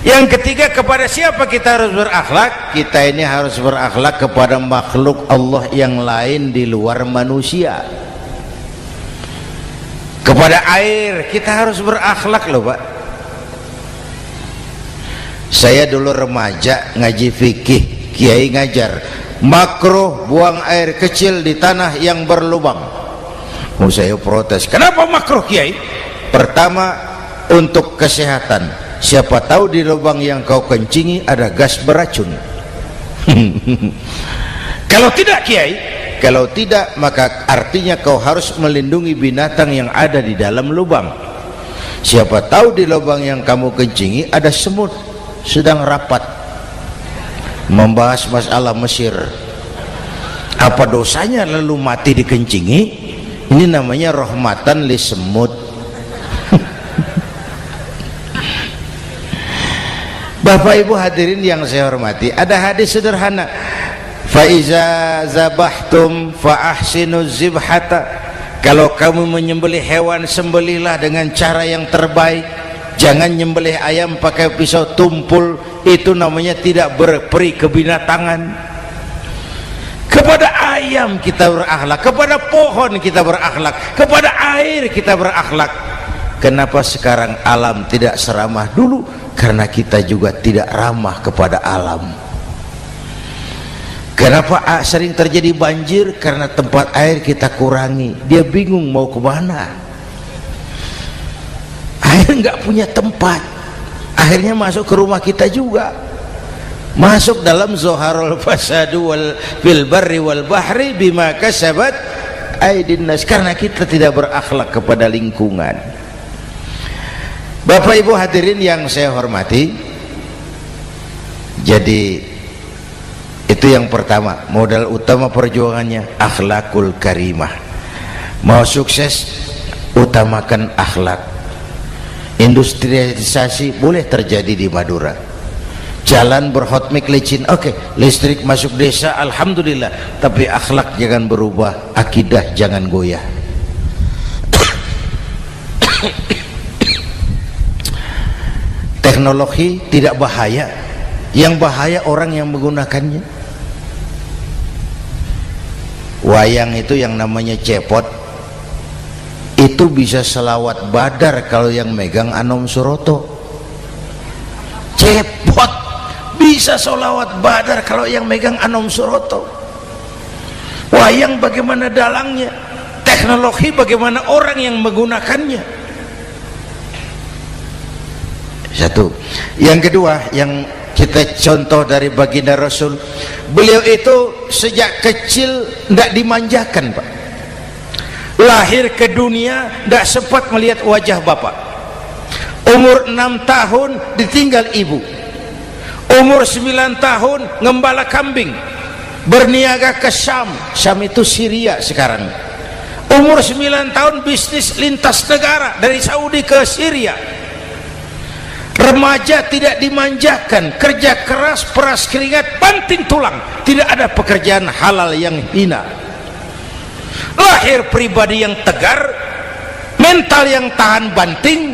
Yang ketiga, kepada siapa kita harus berakhlak? Kita ini harus berakhlak kepada makhluk Allah yang lain di luar manusia. Kepada air kita harus berakhlak loh Pak. Saya dulu remaja ngaji fikih, kiai ngajar makruh buang air kecil di tanah yang berlubang. Saya protes, kenapa makruh kiai? Pertama, untuk kesehatan. Siapa tahu di lubang yang kau kencingi ada gas beracun. Kalau tidak kiai, kalau tidak maka artinya kau harus melindungi binatang yang ada di dalam lubang. Siapa tahu di lubang yang kamu kencingi ada semut sedang rapat membahas masalah Mesir. Apa dosanya lalu mati dikencingi? Ini namanya rahmatan li semut. Bapak Ibu hadirin yang saya hormati, ada hadis sederhana, fa iza zabahtum fa ahsinu zibhata. Kalau kamu menyembelih hewan, sembelihlah dengan cara yang terbaik. Jangan nyembelih ayam pakai pisau tumpul, itu namanya tidak berperi kebinatangan. Kepada ayam kita berakhlak, kepada pohon kita berakhlak, kepada air kita berakhlak. Kenapa sekarang alam tidak seramah dulu? Karena kita juga tidak ramah kepada alam. Kenapa sering terjadi banjir? Karena tempat air kita kurangi. Dia bingung mau kemana. Air nggak punya tempat, akhirnya masuk ke rumah kita juga, masuk dalam zoharul fasadu wal fil barri wal bahri bima kasabat aydin nas, karena kita tidak berakhlak kepada lingkungan. Bapak Ibu hadirin yang saya hormati, jadi itu yang pertama, modal utama perjuangannya akhlakul karimah. Mau sukses, utamakan akhlak. Industrialisasi boleh terjadi di Madura, jalan berhotmik licin, oke, listrik masuk desa, alhamdulillah, tapi akhlak jangan berubah, akidah jangan goyah. Teknologi tidak bahaya, yang bahaya orang yang menggunakannya. Wayang itu yang namanya cepot, itu bisa selawat badar kalau yang megang Anom Suroto. Cepot bisa selawat badar kalau yang megang Anom Suroto. wayang bagaimana dalangnya, teknologi bagaimana orang yang menggunakannya. Satu. Yang kedua, yang kita contoh dari baginda Rasul, beliau itu sejak kecil tidak dimanjakan, Pak. Lahir ke dunia tidak sempat melihat wajah bapak. Umur 6 tahun ditinggal ibu. Umur 9 tahun ngembala kambing, berniaga ke Syam. Syam itu Syria sekarang. Umur 9 tahun bisnis lintas negara dari Saudi ke Syria. Remaja tidak dimanjakan, kerja keras, peras keringat, banting tulang, tidak ada pekerjaan halal yang hina. Lahir pribadi yang tegar, mental yang tahan banting,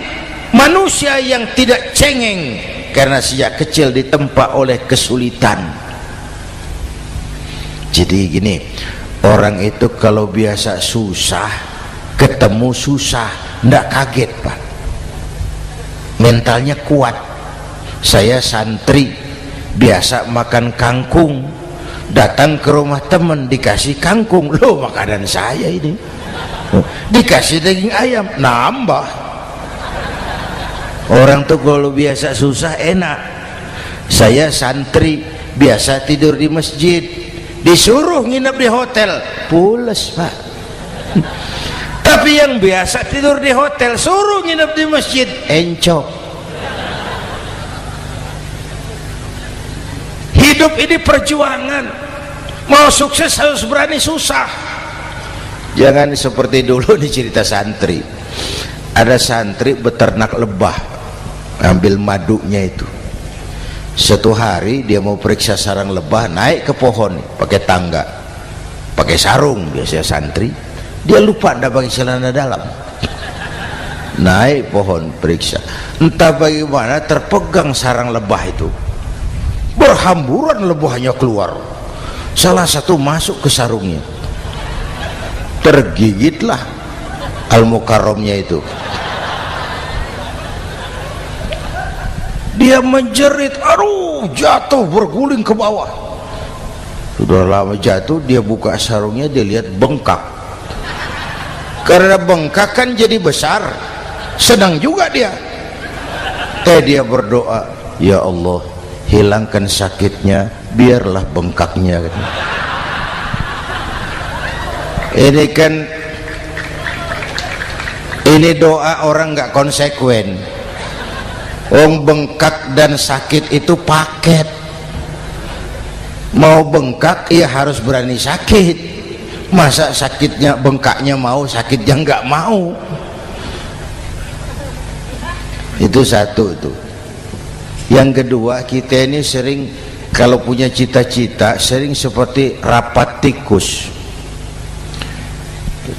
manusia yang tidak cengeng karena sejak kecil ditempa oleh kesulitan. Jadi gini, orang itu kalau biasa susah, ketemu susah, ndak kaget, Pak. Mentalnya kuat. Saya santri biasa makan kangkung, datang ke rumah teman dikasih kangkung, loh makanan saya ini, dikasih daging ayam, nambah. Orang tuh kalau biasa susah enak. Saya santri biasa tidur di masjid, disuruh nginep di hotel, pules, Pak. Tapi yang biasa tidur di hotel suruh nginep di masjid, encok. Hidup ini perjuangan, mau sukses harus berani susah. Jangan seperti dulu nih cerita santri. Ada santri beternak lebah, ambil madunya itu. Satu hari dia mau periksa sarang lebah, naik ke pohon pakai tangga, pakai sarung biasanya santri. Dia lupa tidak pakai celana dalam, naik pohon periksa, entah bagaimana terpegang sarang lebah itu, berhamburan lebahnya keluar, salah satu masuk ke sarungnya, tergigitlah Al-Mukarramnya itu. Dia menjerit, aduh, jatuh berguling ke bawah. Sudah lama jatuh, dia buka sarungnya, dia lihat bengkak. Karena bengkak kan jadi besar, senang juga dia. Dia berdoa, ya Allah, hilangkan sakitnya, biarlah bengkaknya. Ini kan, ini doa orang nggak konsekuen. Bengkak dan sakit itu paket. Mau bengkak ya harus berani sakit. Masa sakitnya bengkaknya mau, sakitnya nggak mau. Itu satu itu. Yang kedua, kita ini sering kalau punya cita-cita sering seperti rapat tikus.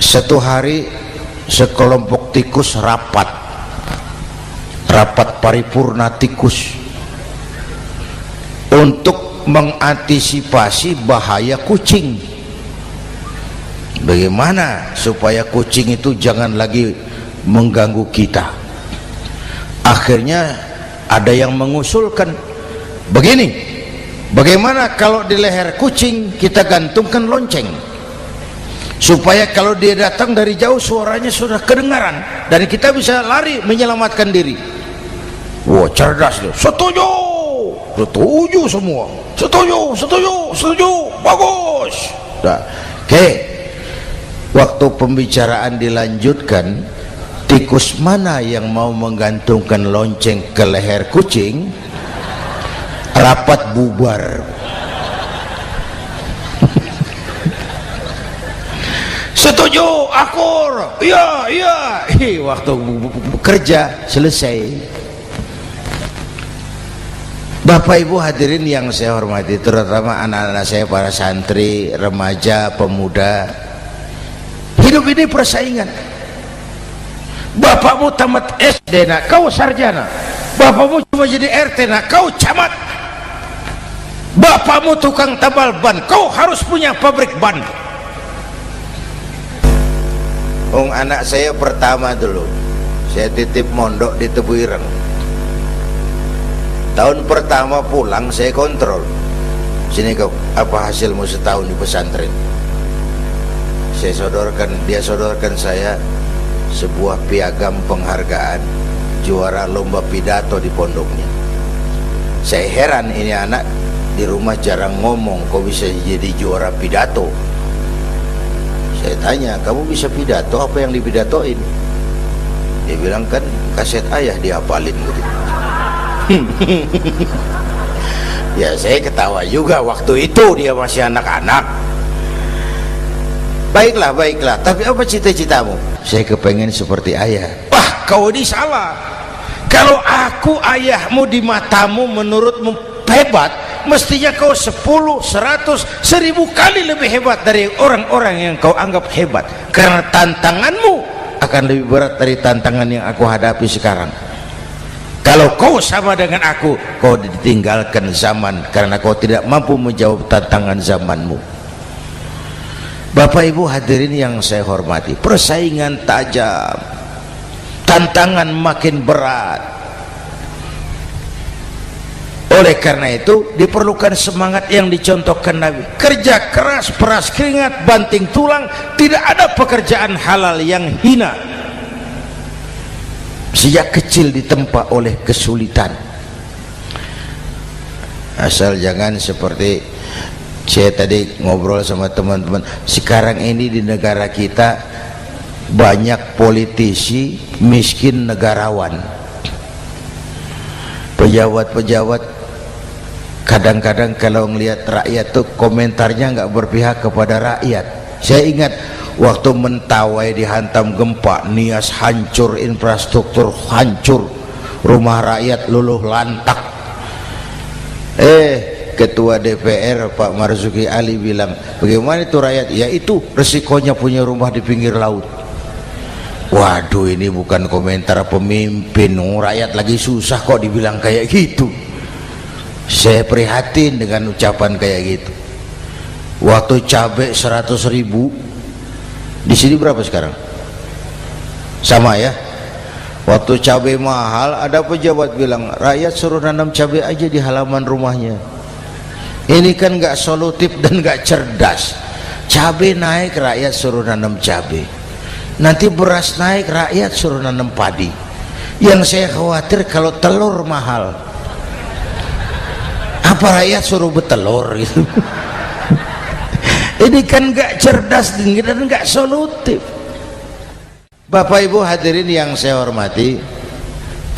Satu hari sekelompok tikus rapat paripurna tikus untuk mengantisipasi bahaya kucing. Bagaimana supaya kucing itu jangan lagi mengganggu kita. Akhirnya ada yang mengusulkan begini, bagaimana kalau di leher kucing kita gantungkan lonceng, supaya kalau dia datang dari jauh suaranya sudah kedengaran dan kita bisa lari menyelamatkan diri. Wah, cerdas dia. Setuju, setuju semua, setuju, bagus. Nah, oke. Waktu pembicaraan dilanjutkan, tikus mana yang mau menggantungkan lonceng ke leher kucing? Rapat bubar. Setuju, akur, iya. Waktu bekerja selesai. Bapak Ibu hadirin yang saya hormati, terutama anak-anak saya, para santri, remaja, pemuda. Hidup ini persaingan. Bapakmu tamat SD, nak, kau sarjana. Bapakmu cuma jadi RT, nak, kau camat. Bapakmu tukang tambal ban, kau harus punya pabrik ban. Anak saya pertama dulu, saya titip mondok di Tebuireng. Tahun pertama pulang saya kontrol, sini kau, apa hasilmu setahun di pesantren? dia sodorkan saya sebuah piagam penghargaan juara lomba pidato di pondoknya. Saya heran, ini anak di rumah jarang ngomong, kok bisa jadi juara pidato? Saya tanya, kamu bisa pidato, apa yang dipidatoin? Dia bilang, kan kaset ayah dihafalin gitu. Ya saya ketawa juga, waktu itu dia masih anak-anak. Baiklah, tapi apa cita-citamu? Saya kepengen seperti ayah. Wah, kau ini salah. Kalau aku ayahmu di matamu, menurutmu hebat, mestinya kau 10, 100, 1000 kali lebih hebat dari orang-orang yang kau anggap hebat, karena tantanganmu akan lebih berat dari tantangan yang aku hadapi sekarang. Kalau kau sama dengan aku, kau ditinggalkan zaman karena kau tidak mampu menjawab tantangan zamanmu. Bapak Ibu hadirin yang saya hormati, persaingan tajam, tantangan makin berat. Oleh karena itu diperlukan semangat yang dicontohkan Nabi. Kerja keras, peras keringat, banting tulang. Tidak ada pekerjaan halal yang hina. Sejak kecil ditempa oleh kesulitan. Asal jangan seperti saya tadi ngobrol sama teman-teman, sekarang ini di negara kita banyak politisi miskin negarawan. Pejabat-pejabat kadang-kadang kalau ngelihat rakyat tuh komentarnya nggak berpihak kepada rakyat. Saya ingat waktu Mentawai dihantam gempa, Nias hancur, infrastruktur hancur, rumah rakyat luluh lantak. Ketua DPR Pak Marzuki Ali bilang, bagaimana itu rakyat? Ya itu resikonya punya rumah di pinggir laut. Waduh, ini bukan komentar pemimpin, rakyat lagi susah kok dibilang kayak gitu. Saya prihatin dengan ucapan kayak gitu. Waktu cabai 100.000, di sini berapa sekarang? Sama ya. Waktu cabai mahal, ada pejabat bilang, rakyat suruh nanam cabai aja di halaman rumahnya. Ini kan nggak solutif dan nggak cerdas. Cabai naik, rakyat suruh nanam cabai. Nanti beras naik, rakyat suruh nanam padi. Yang saya khawatir kalau telur mahal, apa rakyat suruh betelur gitu? Ini kan nggak cerdas dan nggak solutif. Bapak Ibu hadirin yang saya hormati,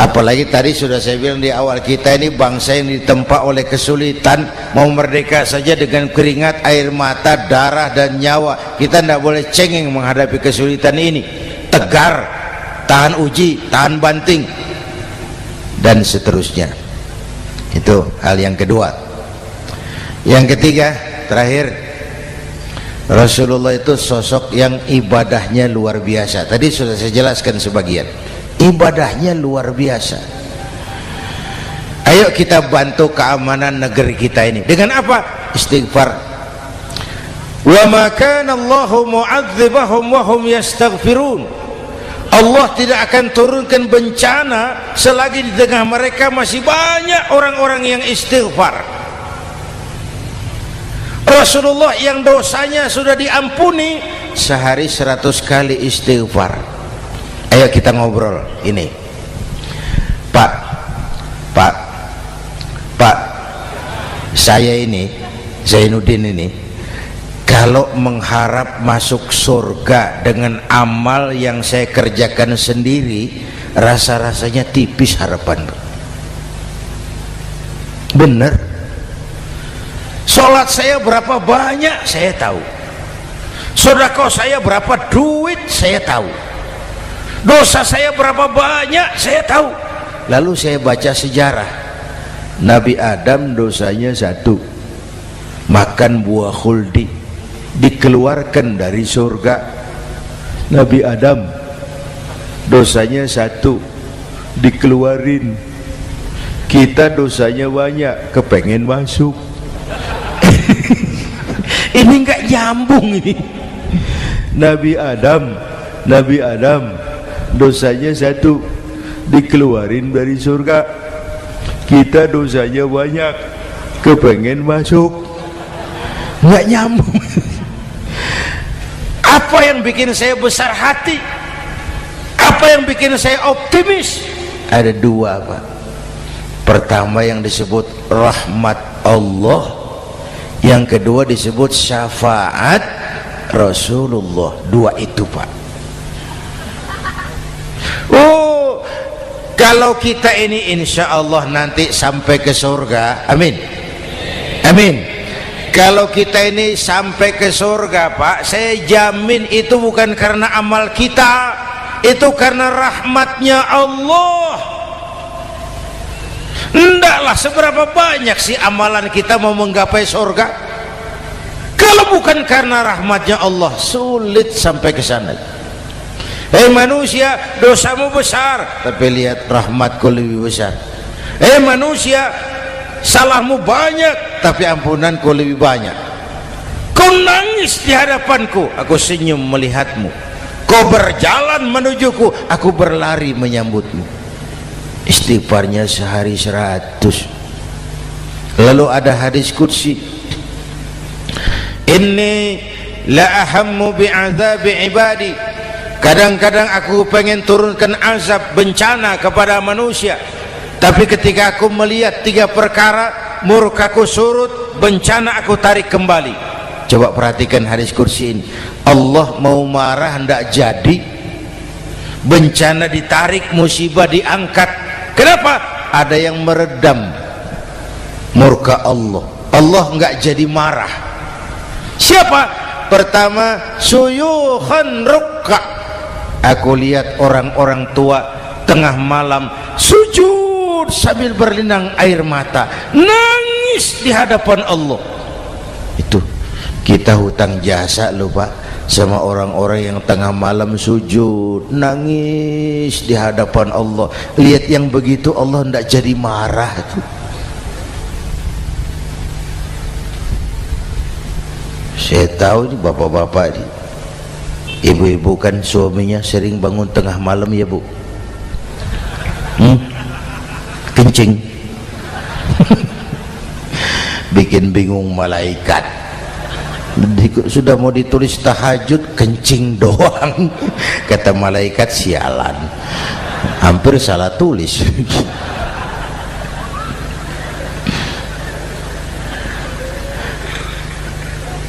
apalagi tadi sudah saya bilang di awal, kita ini bangsa yang ditempa oleh kesulitan. Mau merdeka saja dengan keringat, air mata, darah dan nyawa. Kita tidak boleh cengeng menghadapi kesulitan ini. Tegar, tahan uji, tahan banting, dan seterusnya. Itu hal yang kedua. Yang ketiga, terakhir, Rasulullah itu sosok yang ibadahnya luar biasa. Tadi sudah saya jelaskan sebagian. Ibadahnya luar biasa. Ayo kita bantu keamanan negeri kita ini. Dengan apa? Istighfar. Wa ma kana Allahu mu'adzibahum wa hum yastaghfirun. Allah tidak akan turunkan bencana selagi di tengah mereka masih banyak orang-orang yang istighfar. Rasulullah yang dosanya sudah diampuni sehari 100 kali istighfar. Ayo kita ngobrol ini. Pak, saya ini Zainuddin ini, kalau mengharap masuk surga dengan amal yang saya kerjakan sendiri, rasa-rasanya tipis harapan. Bener. Sholat saya berapa banyak saya tahu, sedekah saya berapa duit saya tahu, dosa saya berapa banyak saya tahu. Lalu saya baca sejarah, Nabi Adam dosanya 1, makan buah khuldi, dikeluarkan dari surga. Nabi Adam dosanya 1, dikeluarin. Kita dosanya banyak, kepengen masuk. Ini nggak nyambung ini. Nabi Adam dosanya 1, dikeluarin dari surga. Kita dosanya banyak, kepengen masuk. Nggak nyambung. Apa yang bikin saya besar hati? Apa yang bikin saya optimis? Ada dua, Pak. Pertama yang disebut rahmat Allah, yang kedua disebut syafaat Rasulullah. Dua itu, Pak. Oh, kalau kita ini insya Allah nanti sampai ke surga, amin, amin. Kalau kita ini sampai ke surga, Pak, saya jamin itu bukan karena amal kita, itu karena rahmatnya Allah. Ndaklah seberapa banyak sih amalan kita mau menggapai surga. Kalau bukan karena rahmatnya Allah, sulit sampai ke sana. Hei manusia, dosamu besar, tapi lihat rahmatku lebih besar. Hei manusia, salahmu banyak, tapi ampunanku lebih banyak. Kau nangis di hadapanku, aku senyum melihatmu. Kau berjalan menujuku, aku berlari menyambutmu. Istighfarnya sehari 100. Lalu ada hadis qudsi, inni la ahammu bi'adzabi ibadi. Kadang-kadang aku pengen turunkan azab, bencana kepada manusia, tapi ketika aku melihat 3 perkara, murkaku surut, bencana aku tarik kembali. Coba perhatikan hadis kursi ini. Allah mau marah hendak jadi, bencana ditarik, musibah diangkat. Kenapa? Ada yang meredam murka Allah. Allah enggak jadi marah. Siapa? Pertama, suyukhan rukka. Aku lihat orang-orang tua tengah malam sujud sambil berlinang air mata, nangis di hadapan Allah. Itu kita hutang jasa loh, Pak, sama orang-orang yang tengah malam sujud nangis di hadapan Allah. Lihat yang begitu Allah tidak jadi marah. Saya tahu ini bapak-bapak ini, ibu-ibu kan suaminya sering bangun tengah malam ya, Bu, kencing. Bikin bingung malaikat. Sudah mau ditulis tahajud, kencing doang. Kata malaikat, sialan, hampir salah tulis.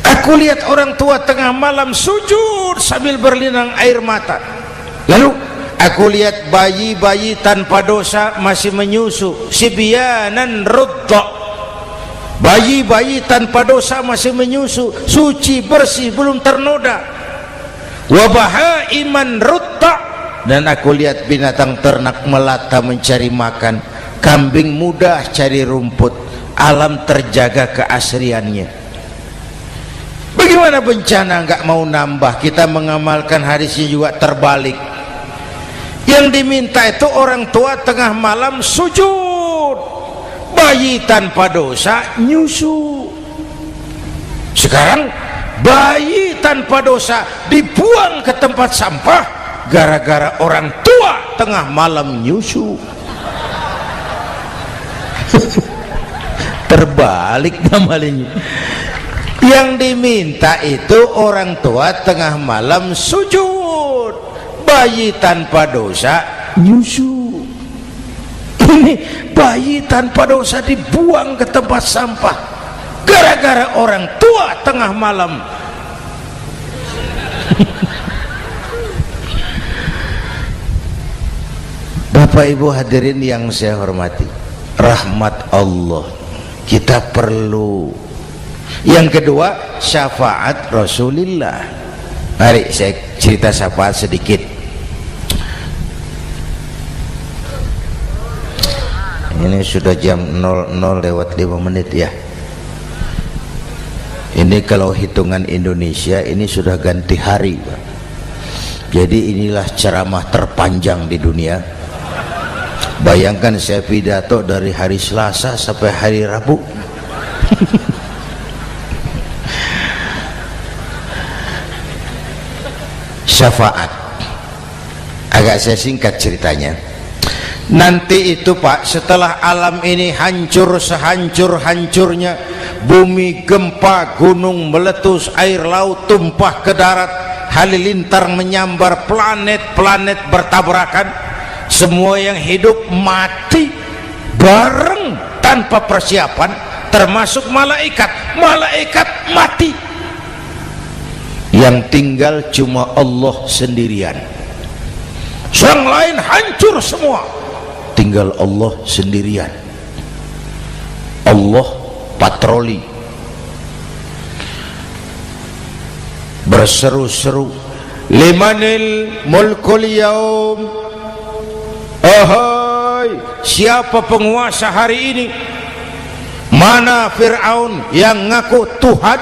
Aku lihat orang tua tengah malam sujud sambil berlinang air mata. Lalu aku lihat bayi-bayi tanpa dosa masih menyusu, sibyanan rudda. Bayi-bayi tanpa dosa masih menyusu, suci bersih, belum ternoda. Wa bahaiman rudda. Dan aku lihat binatang ternak melata mencari makan, kambing mudah cari rumput, alam terjaga keasriannya. Bagaimana bencana nggak mau nambah? Kita mengamalkan hadisnya juga terbalik. Yang diminta itu orang tua tengah malam sujud, bayi tanpa dosa nyusu. Sekarang bayi tanpa dosa dibuang ke tempat sampah gara-gara orang tua tengah malam nyusu. Terbalik namanya. Yang diminta itu orang tua tengah malam sujud, bayi tanpa dosa nyusu. Ini bayi tanpa dosa dibuang ke tempat sampah gara-gara orang tua tengah malam. Bapak Ibu hadirin yang saya hormati, rahmat Allah kita perlu. Yang kedua, syafaat Rasulullah. Mari saya cerita syafaat sedikit. Ini sudah jam 00:05 ya. Ini kalau hitungan Indonesia ini sudah ganti hari, Pak. Jadi inilah ceramah terpanjang di dunia. Bayangkan saya pidato dari hari Selasa sampai hari Rabu. Syafaat, agak saya singkat ceritanya. Nanti itu, Pak, setelah alam ini hancur sehancur-hancurnya, bumi gempa, gunung meletus, air laut tumpah ke darat, halilintar menyambar, planet-planet bertabrakan, semua yang hidup mati bareng tanpa persiapan, termasuk malaikat. Malaikat mati, yang tinggal cuma Allah sendirian. Yang lain hancur semua, tinggal Allah sendirian. Allah patroli, berseru-seru, limanil mulkul yaum, ahai, siapa penguasa hari ini? Mana Fir'aun yang ngaku Tuhan,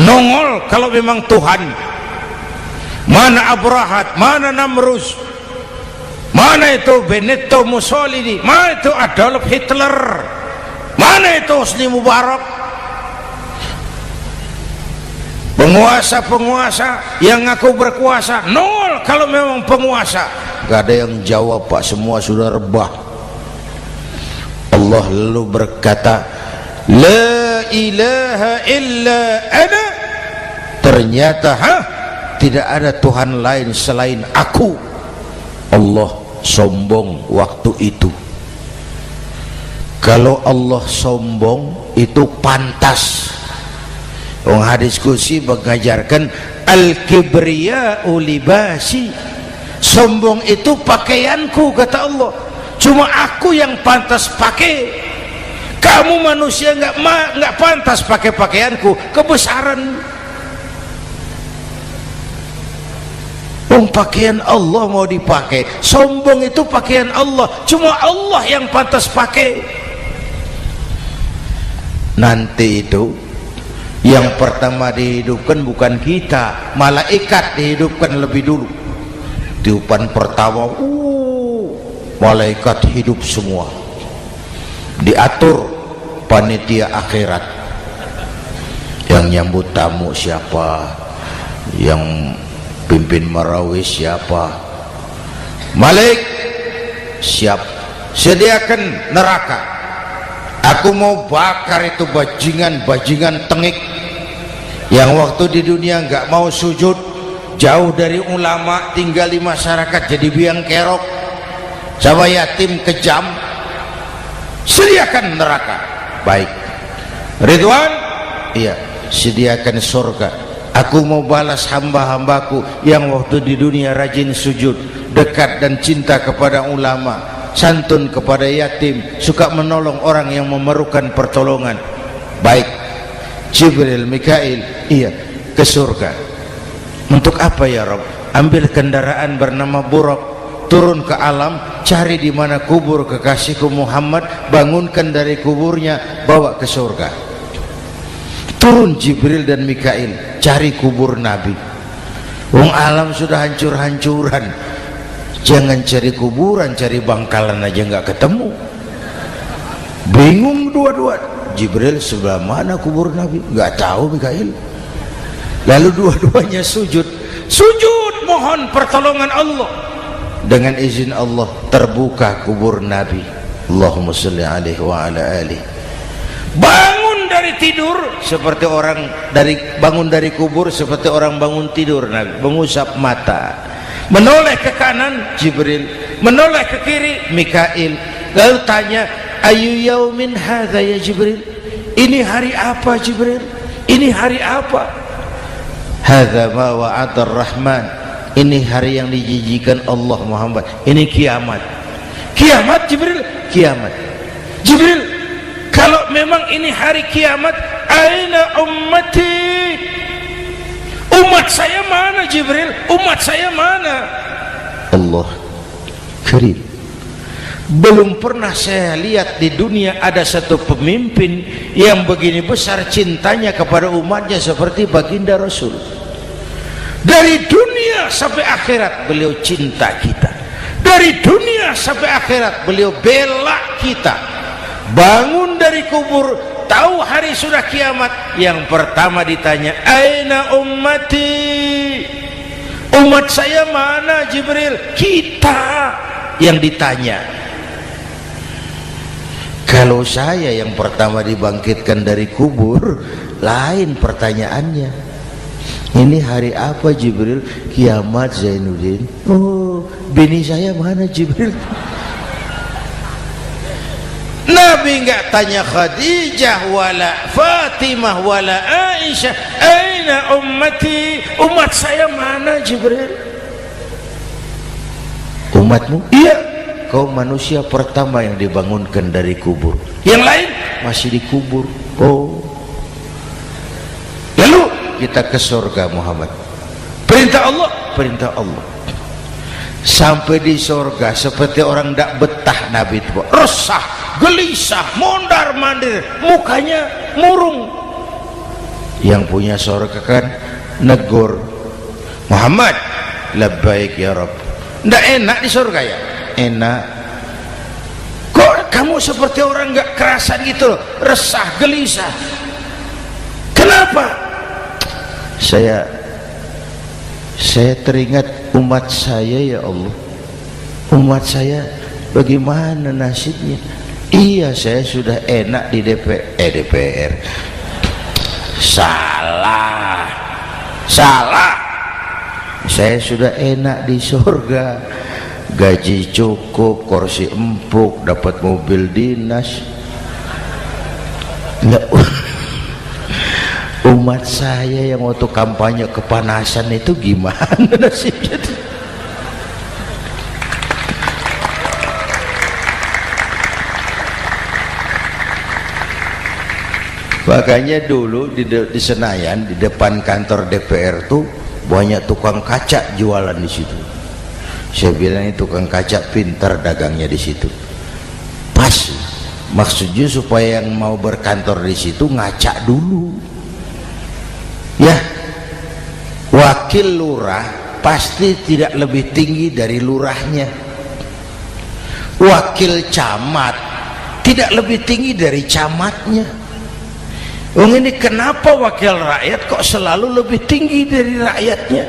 nongol kalau memang Tuhan. Mana Abrahat, mana Namrus, mana itu Benito Mussolini, mana itu Adolf Hitler, mana itu Hosni Mubarak. Penguasa-penguasa yang ngaku berkuasa, nol kalau memang penguasa. Gak ada yang jawab, Pak, semua sudah rebah. Allah lalu berkata, la ilaha illa ana. Ternyata tidak ada Tuhan lain selain aku. Allah sombong waktu itu. Kalau Allah sombong itu pantas. Hadis qudsi mengajarkan al-kibriya'u libasi, sombong itu pakaianku, kata Allah. Cuma aku yang pantas pakai. Kamu manusia nggak pantas pakai pakaianku, kebesaran. Pakaian Allah mau dipakai, sombong itu pakaian Allah, cuma Allah yang pantas pakai. Nanti itu yang pertama dihidupkan bukan kita, malaikat dihidupkan lebih dulu. Tiupan pertama, malaikat hidup semua, diatur panitia akhirat. Yang nyambut tamu siapa, yang pimpin marawis siapa, Malik siap, sediakan neraka. Aku mau bakar itu bajingan tengik yang waktu di dunia nggak mau sujud, jauh dari ulama, tinggal di masyarakat jadi biang kerok, sama yatim kejam. Sediakan neraka. Baik, Ridwan, iya, sediakan surga. Aku mau balas hamba-hambaku yang waktu di dunia rajin sujud, dekat dan cinta kepada ulama, santun kepada yatim, suka menolong orang yang memerlukan pertolongan. Baik, Jibril, Mikail, iya, ke surga. Untuk apa ya Rabb? Ambil kendaraan bernama Buraq, turun ke alam, cari di mana kubur kekasihku Muhammad, bangunkan dari kuburnya, bawa ke surga. Turun Jibril dan Mikail, cari kubur Nabi. Wong alam sudah hancur-hancuran, jangan cari kuburan, cari bangkalan aja nggak ketemu. Bingung dua-dua. Jibril, sebelah mana kubur Nabi? Nggak tahu Mikail. Lalu dua-duanya sujud mohon pertolongan Allah. Dengan izin Allah terbuka kubur Nabi. Allahumma sholli alaihi wa ala alihi. Bangun dari tidur seperti orang bangun dari kubur, seperti orang bangun tidur. Nabi mengusap mata, menoleh ke kanan Jibril, menoleh ke kiri Mikail. Lalu tanya, ayu yaumin hadza ya Jibril? Ini hari apa Jibril? Ini hari apa? Hadza ma wa'ada ar-Rahman. Ini hari yang dijanjikan Allah Muhammad. Ini kiamat. Kiamat Jibril? Kiamat. Jibril, kalau memang ini hari kiamat, aina ummati? Umat saya mana Jibril? Umat saya mana? Allah karim. Belum pernah saya lihat di dunia ada satu pemimpin yang begini besar cintanya kepada umatnya seperti baginda Rasul. Dari dunia sampai akhirat beliau cinta kita. Dari dunia sampai akhirat beliau bela kita. Bangun dari kubur, tahu hari sudah kiamat, yang pertama ditanya, aina ummati? Umat saya mana Jibril? Kita yang ditanya. Kalau saya yang pertama dibangkitkan dari kubur, lain pertanyaannya. Ini hari apa Jibril? Kiamat Zainuddin. Oh, bini saya mana Jibril? Nabi enggak tanya Khadijah wala Fatimah wala Aisyah, aina ummati, umat saya mana Jibril? Umatmu? Iya, kau manusia pertama yang dibangunkan dari kubur, yang lain masih dikubur. Oh, lalu kita ke surga Muhammad. Perintah Allah, perintah Allah. Sampai di surga seperti orang tidak betah Nabi itu, resah, gelisah, mondar mandir, mukanya murung. Yang punya surga kan negur, Muhammad, labbaik ya Rabb. Tidak enak di surga ya? Enak. Kok kamu seperti orang nggak kerasan gitu, resah, gelisah? Kenapa? Saya teringat umat saya ya Allah. Umat saya bagaimana nasibnya? Iya, saya sudah enak di DPR. Salah. Saya sudah enak di surga, gaji cukup, kursi empuk, dapat mobil dinas. Nggak. Umat saya yang waktu kampanye kepanasan itu gimana nasibnya? Makanya dulu di Senayan, di depan kantor DPR tuh banyak tukang kaca jualan di situ. Saya bilang ini tukang kaca pintar dagangnya di situ. Pas, maksudnya supaya yang mau berkantor di situ ngaca dulu. Ya, wakil lurah pasti tidak lebih tinggi dari lurahnya. Wakil camat tidak lebih tinggi dari camatnya. Ini kenapa wakil rakyat kok selalu lebih tinggi dari rakyatnya?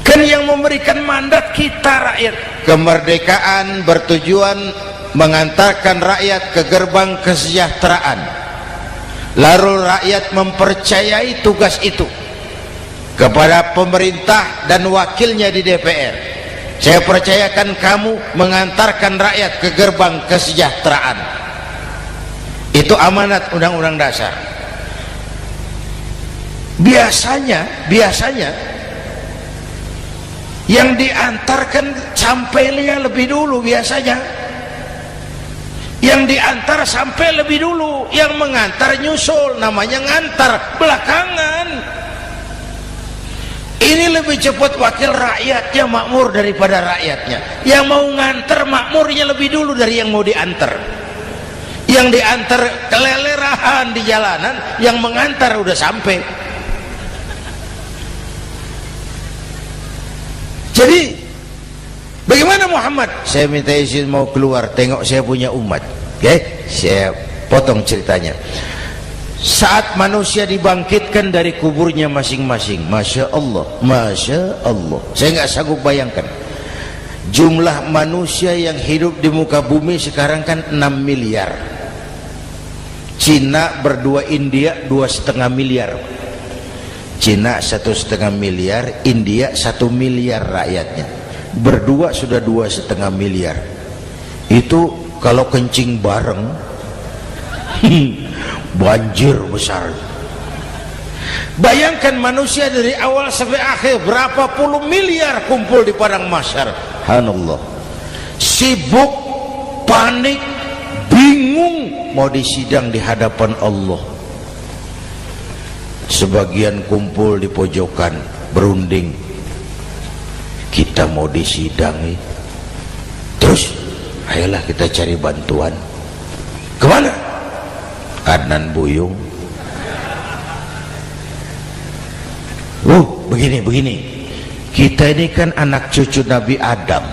Kan yang memberikan mandat kita rakyat. Kemerdekaan bertujuan mengantarkan rakyat ke gerbang kesejahteraan, lalu rakyat mempercayai tugas itu kepada pemerintah dan wakilnya di DPR. Saya percayakan kamu mengantarkan rakyat ke gerbang kesejahteraan. Itu amanat Undang-Undang Dasar. Biasanya yang diantarkan sampainya lebih dulu, biasanya yang diantar sampai lebih dulu, yang mengantar nyusul, namanya ngantar belakangan. Ini lebih cepat wakil rakyatnya makmur daripada rakyatnya. Yang mau ngantar makmurnya lebih dulu dari yang mau diantar. Yang diantar kelelerahan di jalanan, yang mengantar udah sampai. Jadi bagaimana Muhammad? Saya minta izin mau keluar, tengok saya punya umat. Oke, saya potong ceritanya. Saat manusia dibangkitkan dari kuburnya masing-masing, Masya Allah, Masya Allah, saya nggak sanggup bayangkan jumlah manusia yang hidup di muka bumi sekarang kan 6 miliar. Cina berdua, India 2,5 miliar. Cina 1,5 miliar, India 1 miliar rakyatnya. Berdua sudah 2,5 miliar. Itu kalau kencing bareng banjir besar. Bayangkan manusia dari awal sampai akhir berapa puluh miliar kumpul di padang mahsyar. Subhanallah, sibuk, panik, bingung mau disidang di hadapan Allah. Sebagian kumpul di pojokan berunding, kita mau disidangi. Terus ayolah kita cari bantuan. Kemana? Adnan Buyung. Begini. Kita ini kan anak cucu Nabi Adam.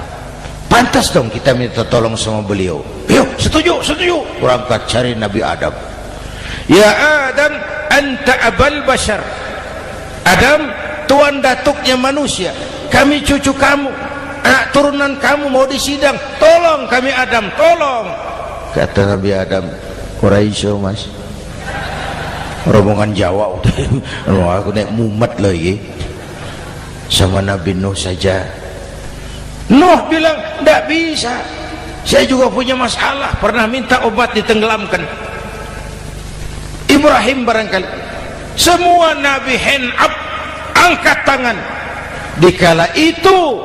Pantas dong kita minta tolong sama beliau. Yuk, setuju. Berangkat cari Nabi Adam. Ya Adam, anta abal bashar. Adam, tuan datuknya manusia. Kami cucu kamu, anak turunan kamu mau disidang. Tolong kami Adam, tolong. Kata Nabi Adam, Quraisy mas, rombongan Jawa aku naik mumet lagi sama Nabi Nuh saja. Nuh bilang tidak bisa, saya juga punya masalah, pernah minta obat ditenggelamkan. Ibrahim barangkali, semua Nabi hand up, angkat tangan. Dikala itu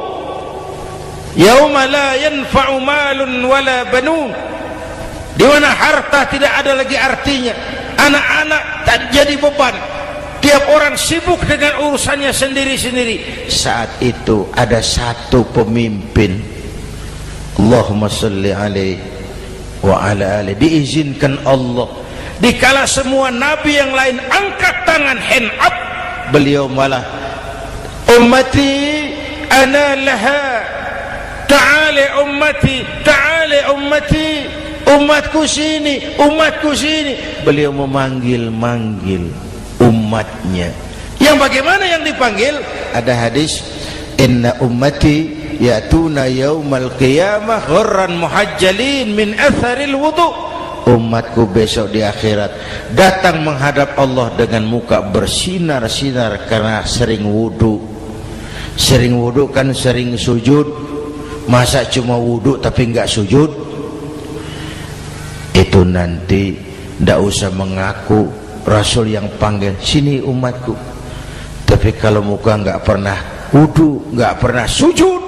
yauma la yanfa'u malun wala banun, di mana harta tidak ada lagi artinya, anak-anak tak jadi beban, tiap orang sibuk dengan urusannya sendiri-sendiri. Saat itu ada satu pemimpin, Allahumma salli alaihi wa ala alihi, diizinkan Allah. Dikala semua nabi yang lain angkat tangan hand up, beliau malah ummati ana laha, ta'ali ummati, ta'ali ummati, umatku sini, umatku sini. Beliau memanggil-manggil umatnya. Yang bagaimana yang dipanggil? Ada hadis, inna ummati ya'tuna yaumal qiyamah ghurran muhajjalin min atharil wudu. Umatku besok di akhirat datang menghadap Allah dengan muka bersinar-sinar karena sering wudu. Sering wudu kan sering sujud. Masa cuma wudu tapi enggak sujud? Itu nanti ndak usah mengaku Rasul yang panggil, sini umatku. Tapi kalau muka enggak pernah wudu, enggak pernah sujud,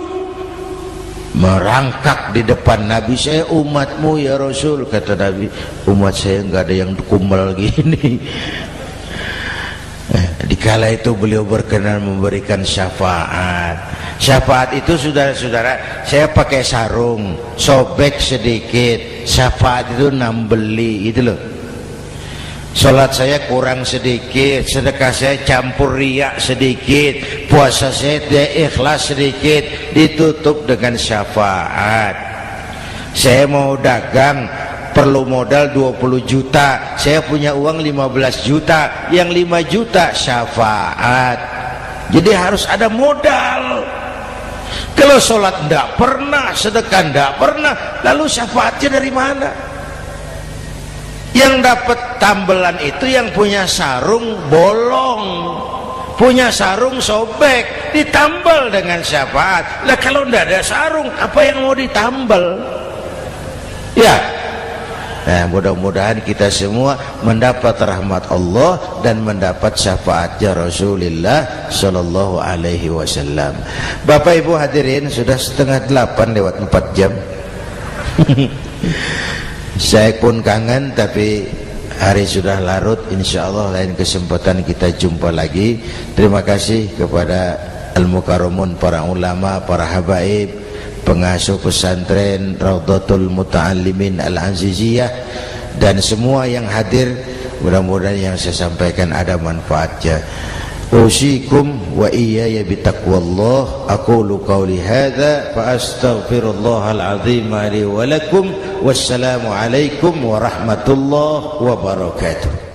merangkak di depan Nabi, saya umatmu ya Rasul. Kata Nabi, umat saya enggak ada yang kumbal gini. Dikala itu beliau berkenan memberikan syafaat. Syafaat itu saudara-saudara, saya pakai sarung, sobek sedikit, syafaat itu nambeli gitu loh. Salat saya kurang sedikit, sedekah saya campur riak sedikit, puasa saya tidak ikhlas sedikit, ditutup dengan syafaat. Saya mau dagang, perlu modal 20 juta, saya punya uang 15 juta, yang 5 juta syafaat. Jadi harus ada modal. Kalau sholat tidak pernah, sedekah tidak pernah, lalu syafaatnya dari mana? Yang dapat tambelan itu yang punya sarung bolong, punya sarung sobek, ditambal dengan syafaat. Lah kalau tidak ada sarung, apa yang mau ditambal? Ya. Nah, mudah-mudahan kita semua mendapat rahmat Allah dan mendapat syafaatnya Rasulullah Sallallahu Alaihi Wasallam. Bapak Ibu hadirin, sudah 7:30 lewat 4 jam. Saya pun kangen, tapi hari sudah larut. Insya Allah lain kesempatan kita jumpa lagi. Terima kasih kepada Al-Mukarramun, para ulama, para habaib, pengasuh pesantren Raudhatul Muta'allimin Al-Aziziyah, dan semua yang hadir. Mudah-mudahan yang saya sampaikan ada manfaatnya. Usikum wa iyaya bitaqwallah. Aqulu qawli hadza fa astaghfirullahal azim li wa lakum. Wassalamu alaikum warahmatullahi wabarakatuh.